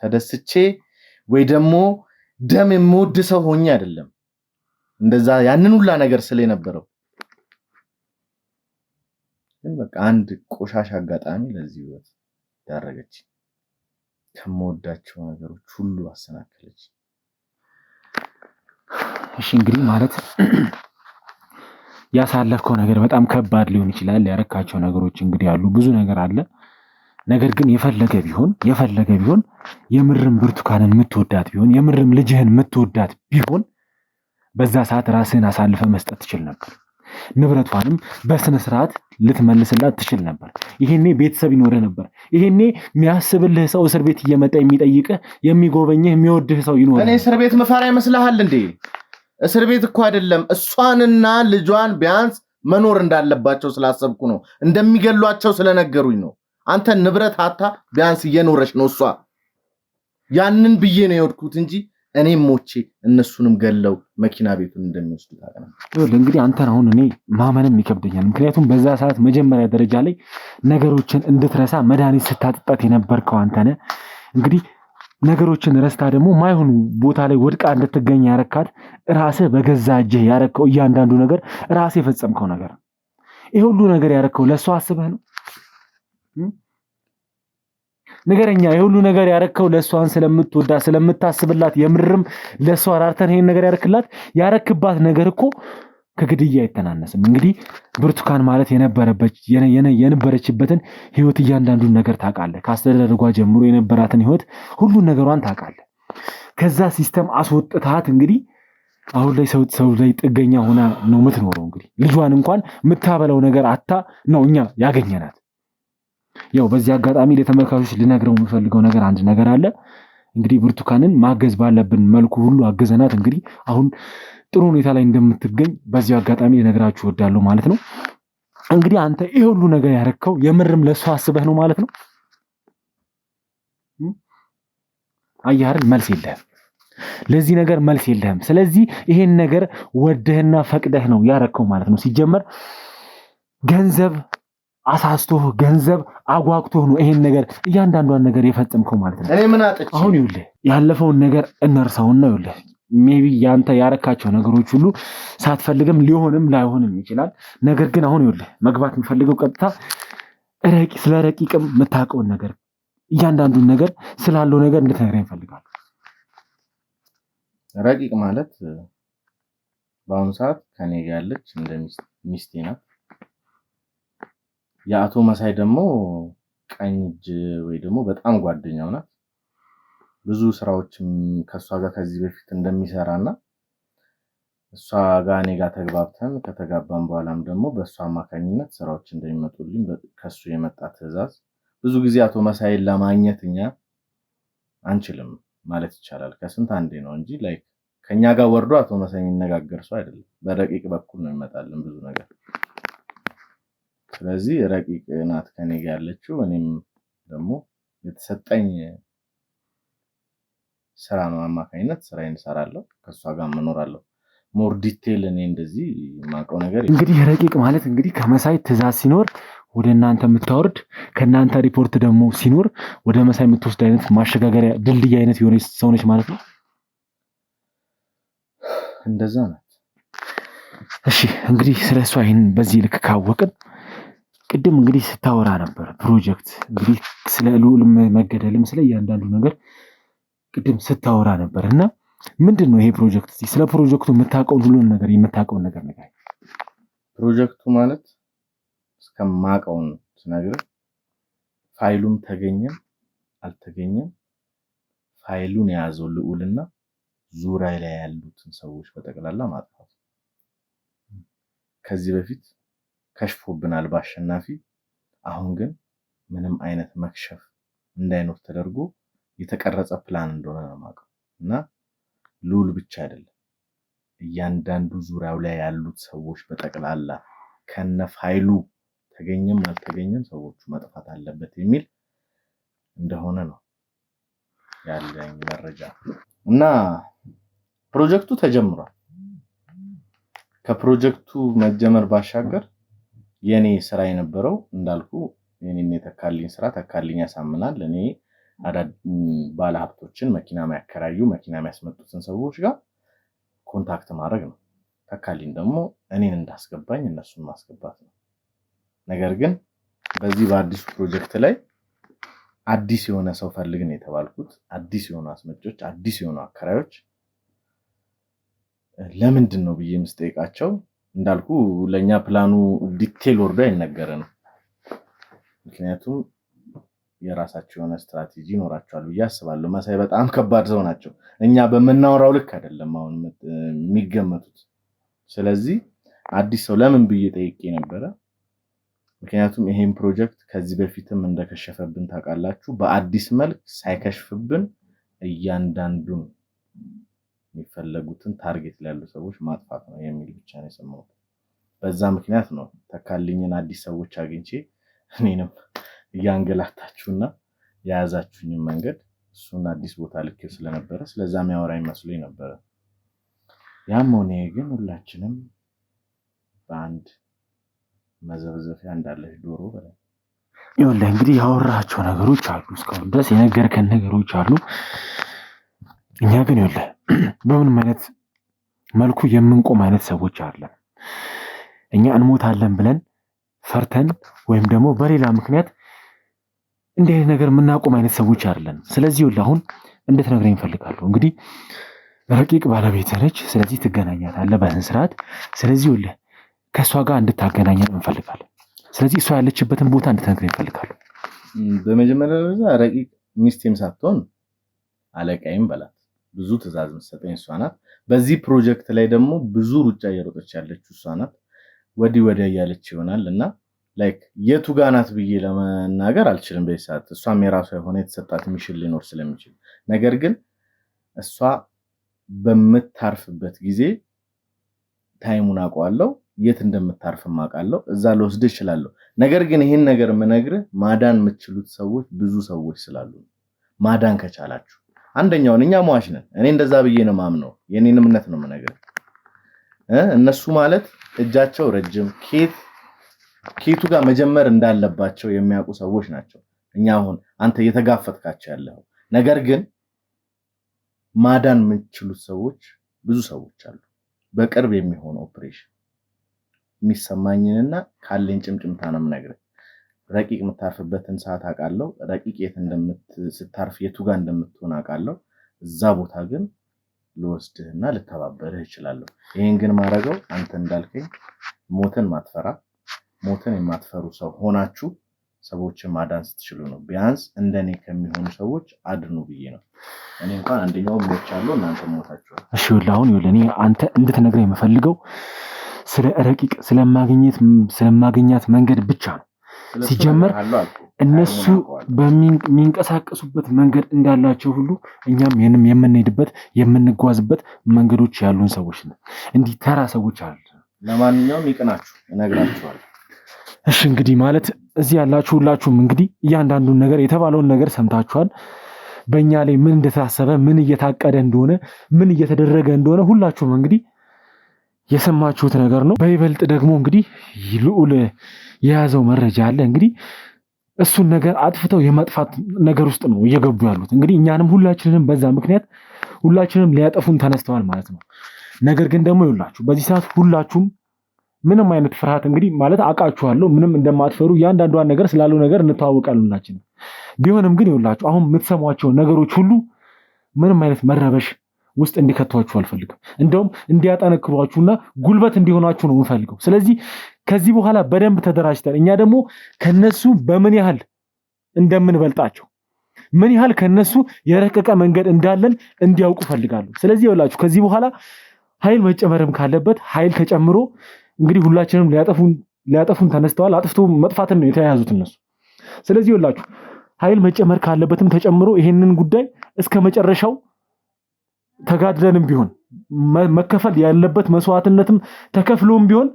ተደስቼ ወይ ደግሞ ደም የምወድ ሰው ሆኜ አይደለም እንደዛ ያንን ሁላ ነገር ስለነበረው፣ ግን በቃ አንድ ቆሻሻ አጋጣሚ ለዚህ ህይወት ዳረገች። ከመወዳቸው ነገሮች ሁሉ አሰናከለች። እሺ እንግዲህ ማለት ያሳለፍከው ነገር በጣም ከባድ ሊሆን ይችላል። ያረካቸው ነገሮች እንግዲህ አሉ፣ ብዙ ነገር አለ። ነገር ግን የፈለገ ቢሆን የምርም ብርቱካንን የምትወዳት ቢሆን የምርም ልጅህን የምትወዳት ቢሆን በዛ ሰዓት ራስህን አሳልፈ መስጠት ትችል ነበር። ንብረቷንም በስነ ስርዓት ልትመልስላት ትችል ነበር። ይሄኔ ቤተሰብ ይኖርህ ነበር። ይሄኔ የሚያስብልህ ሰው እስር ቤት እየመጣ የሚጠይቅህ የሚጎበኝህ የሚወድህ ሰው ይኖርህ። እኔ እስር ቤት መፋሪያ ይመስልሃል እንዴ? እስር ቤት እኮ አይደለም። እሷንና ልጇን ቢያንስ መኖር እንዳለባቸው ስላሰብኩ ነው። እንደሚገሏቸው ስለነገሩኝ ነው። አንተ ንብረት አታ ቢያንስ እየኖረች ነው እሷ። ያንን ብዬ ነው የወድኩት እንጂ እኔም ሞቼ እነሱንም ገለው መኪና ቤቱን እንደሚወስዱ ታውቃለህ። ይኸውልህ እንግዲህ አንተን አሁን እኔ ማመንም ይከብደኛል። ምክንያቱም በዛ ሰዓት መጀመሪያ ደረጃ ላይ ነገሮችን እንድትረሳ መድኃኒት ስታጠጣት የነበርከው አንተ ነህ። እንግዲህ ነገሮችን ረስታ ደግሞ ማይሆኑ ቦታ ላይ ወድቃ እንድትገኝ ያረካት ራስህ በገዛ እጅህ ያረከው እያንዳንዱ ነገር ራስህ የፈጸምከው ነገር። ይሄ ሁሉ ነገር ያረከው ለሷ አስበህ ነው? ነገረኛ ይሄ ሁሉ ነገር ያረከው ለሷን ስለምትወዳ ስለምታስብላት የምርም ለሷ ራርተን ይሄን ነገር ያረክላት ያረክባት ነገር እኮ ከግድያ አይተናነስም። እንግዲህ ብርቱካን ማለት የነበረችበትን ህይወት እያንዳንዱን ነገር ታውቃለህ። ካስተዳደጓ ጀምሮ የነበራትን ህይወት ሁሉን ነገሯን ታውቃለህ። ከዛ ሲስተም አስወጥታት እንግዲህ አሁን ላይ ሰው ላይ ጥገኛ ሆና ነው የምትኖረው። እንግዲህ ልጇን እንኳን የምታበላው ነገር አታ ነው እኛ ያገኘናት። ያው በዚህ አጋጣሚ ለተመልካቾች ልነግረው የምፈልገው ነገር አንድ ነገር አለ። እንግዲህ ብርቱካንን ማገዝ ባለብን መልኩ ሁሉ አገዘናት። እንግዲህ አሁን ጥሩ ሁኔታ ላይ እንደምትገኝ በዚህ አጋጣሚ ልነግራችሁ እወዳለሁ ማለት ነው። እንግዲህ አንተ ይሄ ሁሉ ነገር ያረከው የምርም ለሷ አስበህ ነው ማለት ነው። አያርን መልስ የለህም፣ ለዚህ ነገር መልስ የለህም። ስለዚህ ይሄን ነገር ወደህና ፈቅደህ ነው ያረከው ማለት ነው። ሲጀመር ገንዘብ አሳስቶህ ገንዘብ አጓግቶህ ነው ይሄን ነገር እያንዳንዷን ነገር የፈጸምከው ማለት ነው። እኔ ምን አጥቼ አሁን ይኸውልህ ያለፈውን ነገር እነርሳውና ይኸውልህ ሜቢ ያንተ ያረካቸው ነገሮች ሁሉ ሳትፈልግም ሊሆንም ላይሆንም ይችላል። ነገር ግን አሁን ይኸውልህ መግባት የምፈልገው ቀጥታ ስለ ረቂቅም የምታውቀውን ነገር እያንዳንዱን ነገር ስላለው ነገር እንድትነግረኝ እፈልጋለሁ። ረቂቅ ማለት በአሁኑ ሰዓት ከኔ ጋር ያለች እንደ ሚስቴ ናት። የአቶ መሳይ ደግሞ ቀኝ እጅ ወይ ደግሞ በጣም ጓደኛው ናት። ብዙ ስራዎችም ከሷ ጋር ከዚህ በፊት እንደሚሰራና እሷ ጋር እኔ ጋር ተግባብተን ከተጋባን በኋላም ደግሞ በእሷ አማካኝነት ስራዎች እንደሚመጡልኝ ከሱ የመጣ ትዕዛዝ። ብዙ ጊዜ አቶ መሳይን ለማግኘት እኛ አንችልም ማለት ይቻላል። ከስንት አንዴ ነው እንጂ ላይክ ከኛ ጋር ወርዶ አቶ መሳይ የሚነጋገር ሰው አይደለም። በረቂቅ በኩል ነው ይመጣልን ብዙ ነገር። ስለዚህ ረቂቅ ናት ከኔ ጋር ያለችው። እኔም ደግሞ የተሰጠኝ ስራ ነው አማካኝነት ስራዬን እሰራለሁ፣ ከሷ ጋር እኖራለሁ። ሞር ዲቴል እኔ እንደዚህ የማውቀው ነገር እንግዲህ ረቂቅ ማለት እንግዲህ ከመሳይ ትዕዛዝ ሲኖር ወደ እናንተ የምታወርድ ከእናንተ ሪፖርት ደግሞ ሲኖር ወደ መሳይ የምትወስድ አይነት ማሸጋገሪያ ድልድይ አይነት የሆነች ሰው ነች ማለት ነው። እንደዛ ናት። እሺ እንግዲህ ስለሷ ይሄን በዚህ ልክ ካወቅን ቅድም እንግዲህ ስታወራ ነበር ፕሮጀክት እንግዲህ ስለ ልዑል መገደልም ስለ እያንዳንዱ ነገር ቅድም ስታወራ ነበር እና ምንድነው ይሄ ፕሮጀክት? ስለ ፕሮጀክቱ የምታውቀውን ሁሉን ነገር የምታውቀውን ነገር ንገረኝ። ፕሮጀክቱ ማለት እስከማውቀው ስነግርህ ፋይሉም ተገኘም አልተገኘም ፋይሉን የያዘው ልዑልና ዙሪያ ላይ ያሉትን ሰዎች በጠቅላላ ማጥፋት። ከዚህ በፊት ከሽፎብናል በአሸናፊ አሁን ግን ምንም አይነት መክሸፍ እንዳይኖር ተደርጎ የተቀረጸ ፕላን እንደሆነ ነው የማውቀው። እና ሉል ብቻ አይደለም እያንዳንዱ ዙሪያው ላይ ያሉት ሰዎች በጠቅላላ ከነ ፋይሉ ተገኘም አልተገኘም ሰዎቹ መጥፋት አለበት የሚል እንደሆነ ነው ያለኝ መረጃ። እና ፕሮጀክቱ ተጀምሯል። ከፕሮጀክቱ መጀመር ባሻገር የኔ ስራ የነበረው እንዳልኩ የኔን የተካልኝ ስራ ተካልኝ ያሳምናል። እኔ ባለሀብቶችን መኪና የሚያከራዩ መኪና የሚያስመጡትን ሰዎች ጋር ኮንታክት ማድረግ ነው። ተካልኝ ደግሞ እኔን እንዳስገባኝ እነሱን ማስገባት ነው። ነገር ግን በዚህ በአዲሱ ፕሮጀክት ላይ አዲስ የሆነ ሰው ፈልግ ነው የተባልኩት። አዲስ የሆኑ አስመጮች፣ አዲስ የሆኑ አከራዮች ለምንድን ነው ብዬ ምስጠይቃቸው እንዳልኩ ለኛ ፕላኑ ዲቴል ወርዶ አይነገረንም። ምክንያቱም የራሳቸው የሆነ ስትራቴጂ ይኖራቸዋል ብዬ አስባለሁ። መሳይ በጣም ከባድ ሰው ናቸው። እኛ በመናወራው ልክ አይደለም አሁን የሚገመቱት። ስለዚህ አዲስ ሰው ለምን ብዬ ጠይቄ ነበረ። ምክንያቱም ይሄን ፕሮጀክት ከዚህ በፊትም እንደከሸፈብን ታውቃላችሁ። በአዲስ መልክ ሳይከሽፍብን እያንዳንዱን የሚፈለጉትን ታርጌት ላይ ያሉ ሰዎች ማጥፋት ነው የሚል ብቻ ነው የሰማሁት። በዛ ምክንያት ነው ተካልኝን አዲስ ሰዎች አግኝቼ እኔንም እያንገላታችሁና የያዛችሁኝ መንገድ እሱን አዲስ ቦታ ልኬው ስለነበረ ስለዛ የሚያወራኝ መስሎኝ ነበረ። ያም ሆነ ግን ሁላችንም በአንድ መዘብዘፊያ እንዳለች ዶሮ በላይ ይኸውልህ እንግዲህ ያወራቸው ነገሮች አሉ፣ እስካሁን ድረስ የነገርከን ነገሮች አሉ። እኛ ግን ይኸውልህ በምንም አይነት መልኩ የምንቆም አይነት ሰዎች አይደለም። እኛ እንሞታለን ብለን ፈርተን ወይም ደግሞ በሌላ ምክንያት እንዲህ አይነት ነገር የምናቆም አይነት ሰዎች አይደለም። ስለዚህ ይኸውልህ አሁን እንድትነግረኝ እፈልጋለሁ። እንግዲህ ረቂቅ ባለቤትህ ነች። ስለዚህ ትገናኛታለህ በስነ ስርዓት። ስለዚህ ይኸውልህ ከእሷ ጋር እንድታገናኘን እንፈልጋለን። ስለዚህ እሷ ያለችበትን ቦታ እንድትነግረኝ እንፈልጋለሁ። በመጀመሪያ ደረጃ ረቂቅ ሚስቴም ሳትሆን አለቃይም በላት። ብዙ ትዕዛዝ የምትሰጠኝ እሷ ናት። በዚህ ፕሮጀክት ላይ ደግሞ ብዙ ሩጫ እየሮጠች ያለችው እሷ ናት። ወዲህ ወዲያ እያለች ይሆናል እና ላይክ የቱ ጋር ናት ብዬ ለመናገር አልችልም በዚህ ሰዓት። እሷም የራሷ የሆነ የተሰጣት ሚሽን ሊኖር ስለሚችል፣ ነገር ግን እሷ በምታርፍበት ጊዜ ታይሙን አውቀዋለሁ፣ የት እንደምታርፍም አውቃለሁ። እዛ ልወስድ እችላለሁ። ነገር ግን ይሄን ነገር የምነግርህ ማዳን የምትችሉት ሰዎች ብዙ ሰዎች ስላሉ ማዳን ከቻላችሁ አንደኛውን እኛ ሟች ነን። እኔ እንደዛ ብዬ ነው ማምነው። የኔን እምነት ነው የምነግርህ። እነሱ ማለት እጃቸው ረጅም ኬቱ ጋር መጀመር እንዳለባቸው የሚያውቁ ሰዎች ናቸው። እኛ አሁን አንተ እየተጋፈጥካቸው ያለው ነገር ግን ማዳን የምትችሉት ሰዎች ብዙ ሰዎች አሉ። በቅርብ የሚሆን ኦፕሬሽን የሚሰማኝንና ካለኝ ጭምጭምታ ነው የምነግርህ። ረቂቅ የምታርፍበትን ሰዓት አውቃለሁ። ረቂቅ የት ስታርፍ የቱ ጋር እንደምትሆን አውቃለሁ። እዛ ቦታ ግን ልወስድህና ልተባበርህ እችላለሁ። ይሄን ግን ማረገው አንተ እንዳልከኝ ሞትን ማትፈራ ሞትን የማትፈሩ ሰው ሆናችሁ ሰዎችን ማዳን ስትችሉ ነው። ቢያንስ እንደኔ ከሚሆኑ ሰዎች አድኑ ብዬ ነው። እኔ እንኳን አንደኛው ሞቻለሁ፣ እናንተ ሞታችኋል። እሺ አሁን እኔ አንተ እንድትነግረኝ የምፈልገው ስለ ረቂቅ ስለማገኛት መንገድ ብቻ ነው። ሲጀመር እነሱ በሚንቀሳቀሱበት መንገድ እንዳላቸው ሁሉ እኛም የምንሄድበት የምንጓዝበት መንገዶች ያሉን ሰዎች ነን። እንዲህ ተራ ሰዎች አይደለም። ለማንኛውም ይቅናችሁ እነግራችኋለሁ። እሺ እንግዲህ ማለት እዚህ ያላችሁ ሁላችሁም እንግዲህ እያንዳንዱን ነገር የተባለውን ነገር ሰምታችኋል። በእኛ ላይ ምን እንደታሰበ፣ ምን እየታቀደ እንደሆነ፣ ምን እየተደረገ እንደሆነ ሁላችሁም እንግዲህ የሰማችሁት ነገር ነው። በይበልጥ ደግሞ እንግዲህ ልዑል የያዘው መረጃ አለ። እንግዲህ እሱን ነገር አጥፍተው የማጥፋት ነገር ውስጥ ነው እየገቡ ያሉት። እንግዲህ እኛንም ሁላችንንም በዛ ምክንያት ሁላችንም ሊያጠፉን ተነስተዋል ማለት ነው። ነገር ግን ደግሞ ይውላችሁ በዚህ ሰዓት ሁላችሁም ምንም አይነት ፍርሃት እንግዲህ ማለት አውቃችኋለሁ ምንም እንደማትፈሩ እያንዳንዷን ነገር ስላለው ነገር እንተዋወቃለን ሁላችንም። ቢሆንም ግን ይውላችሁ አሁን የምትሰሟቸው ነገሮች ሁሉ ምንም አይነት መረበሽ ውስጥ እንዲከቷችሁ አልፈልግም። እንደውም እንዲያጠነክሯችሁና ጉልበት እንዲሆናችሁ ነው የምፈልገው። ስለዚህ ከዚህ በኋላ በደንብ ተደራጅተን እኛ ደግሞ ከነሱ በምን ያህል እንደምንበልጣቸው ምን ያህል ከነሱ የረቀቀ መንገድ እንዳለን እንዲያውቁ ፈልጋለሁ። ስለዚህ ይኸውላችሁ ከዚህ በኋላ ኃይል መጨመርም ካለበት ኃይል ተጨምሮ እንግዲህ ሁላችንም ሊያጠፉን ሊያጠፉን ተነስተዋል። አጥፍቶ መጥፋትን ነው የተያያዙት እነሱ። ስለዚህ ይኸውላችሁ ኃይል መጨመር ካለበትም ተጨምሮ ይሄንን ጉዳይ እስከ መጨረሻው ተጋድለንም ቢሆን መከፈል ያለበት መስዋዕትነትም ተከፍሎም ቢሆን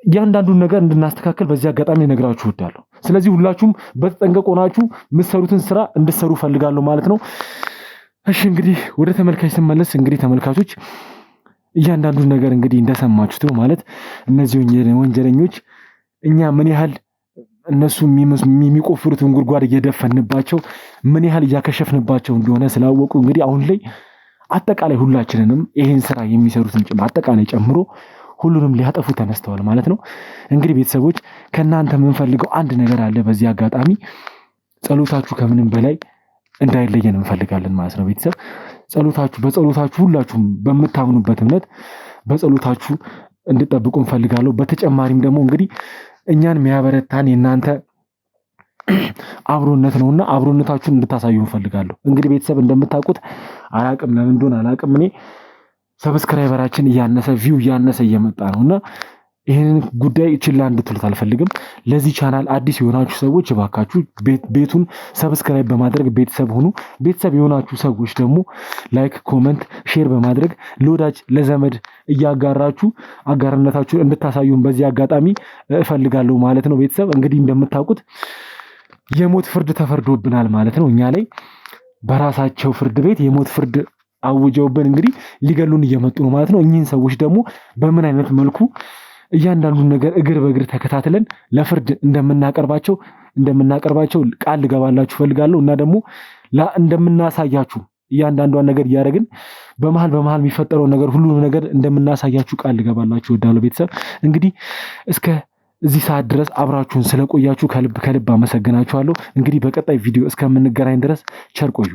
እያንዳንዱን ነገር እንድናስተካከል በዚህ አጋጣሚ ነግራችሁ እወዳለሁ። ስለዚህ ሁላችሁም በተጠንቀቅ ሆናችሁ የምትሰሩትን ስራ እንድትሰሩ ፈልጋለሁ ማለት ነው። እሺ እንግዲህ ወደ ተመልካች ስመለስ እንግዲህ ተመልካቾች እያንዳንዱን ነገር እንግዲህ እንደሰማችሁት ነው ማለት እነዚህ ወንጀለኞች እኛ ምን ያህል እነሱ የሚቆፍሩትን ጉድጓድ እየደፈንባቸው ምን ያህል እያከሸፍንባቸው እንደሆነ ስላወቁ እንግዲህ አሁን ላይ አጠቃላይ ሁላችንንም ይሄን ስራ የሚሰሩትን አጠቃላይ ጨምሮ ሁሉንም ሊያጠፉ ተነስተዋል ማለት ነው። እንግዲህ ቤተሰቦች ከእናንተ የምንፈልገው አንድ ነገር አለ። በዚህ አጋጣሚ ጸሎታችሁ ከምንም በላይ እንዳይለየን እንፈልጋለን ማለት ነው። ቤተሰብ በጸሎታችሁ ሁላችሁም በምታምኑበት እምነት በጸሎታችሁ እንድጠብቁ እንፈልጋለሁ። በተጨማሪም ደግሞ እንግዲህ እኛን የሚያበረታን የእናንተ አብሮነት ነውና አብሮነታችሁን እንድታሳዩ እንፈልጋለሁ። እንግዲህ ቤተሰብ እንደምታውቁት አላቅም ለምን እንደሆነ አላቅም እኔ ሰብስክራይበራችን እያነሰ ቪው እያነሰ እየመጣ ነውና ይሄንን ጉዳይ ችላ እንድትሉት አልፈልግም። ለዚህ ቻናል አዲስ የሆናችሁ ሰዎች እባካችሁ ቤቱን ሰብስክራይብ በማድረግ ቤተሰብ ሁኑ። ቤተሰብ የሆናችሁ ሰዎች ደግሞ ላይክ፣ ኮመንት፣ ሼር በማድረግ ለወዳጅ ለዘመድ እያጋራችሁ አጋርነታችሁን እንድታሳዩን በዚህ አጋጣሚ እፈልጋለሁ ማለት ነው። ቤተሰብ እንግዲህ እንደምታውቁት የሞት ፍርድ ተፈርዶብናል ማለት ነው። እኛ ላይ በራሳቸው ፍርድ ቤት የሞት ፍርድ አውጀውብን እንግዲህ ሊገሉን እየመጡ ነው ማለት ነው። እኚህን ሰዎች ደግሞ በምን አይነት መልኩ እያንዳንዱን ነገር እግር በእግር ተከታትለን ለፍርድ እንደምናቀርባቸው ቃል ልገባላችሁ ፈልጋለሁ እና ደግሞ እንደምናሳያችሁ እያንዳንዷን ነገር እያደረግን በመሃል የሚፈጠረው ነገር ሁሉንም ነገር እንደምናሳያችሁ ቃል ልገባላችሁ እወዳለሁ። ቤተሰብ እንግዲህ እስከ እዚህ ሰዓት ድረስ አብራችሁን ስለቆያችሁ ከልብ አመሰግናችኋለሁ። እንግዲህ በቀጣይ ቪዲዮ እስከምንገናኝ ድረስ ቸር ቆዩ።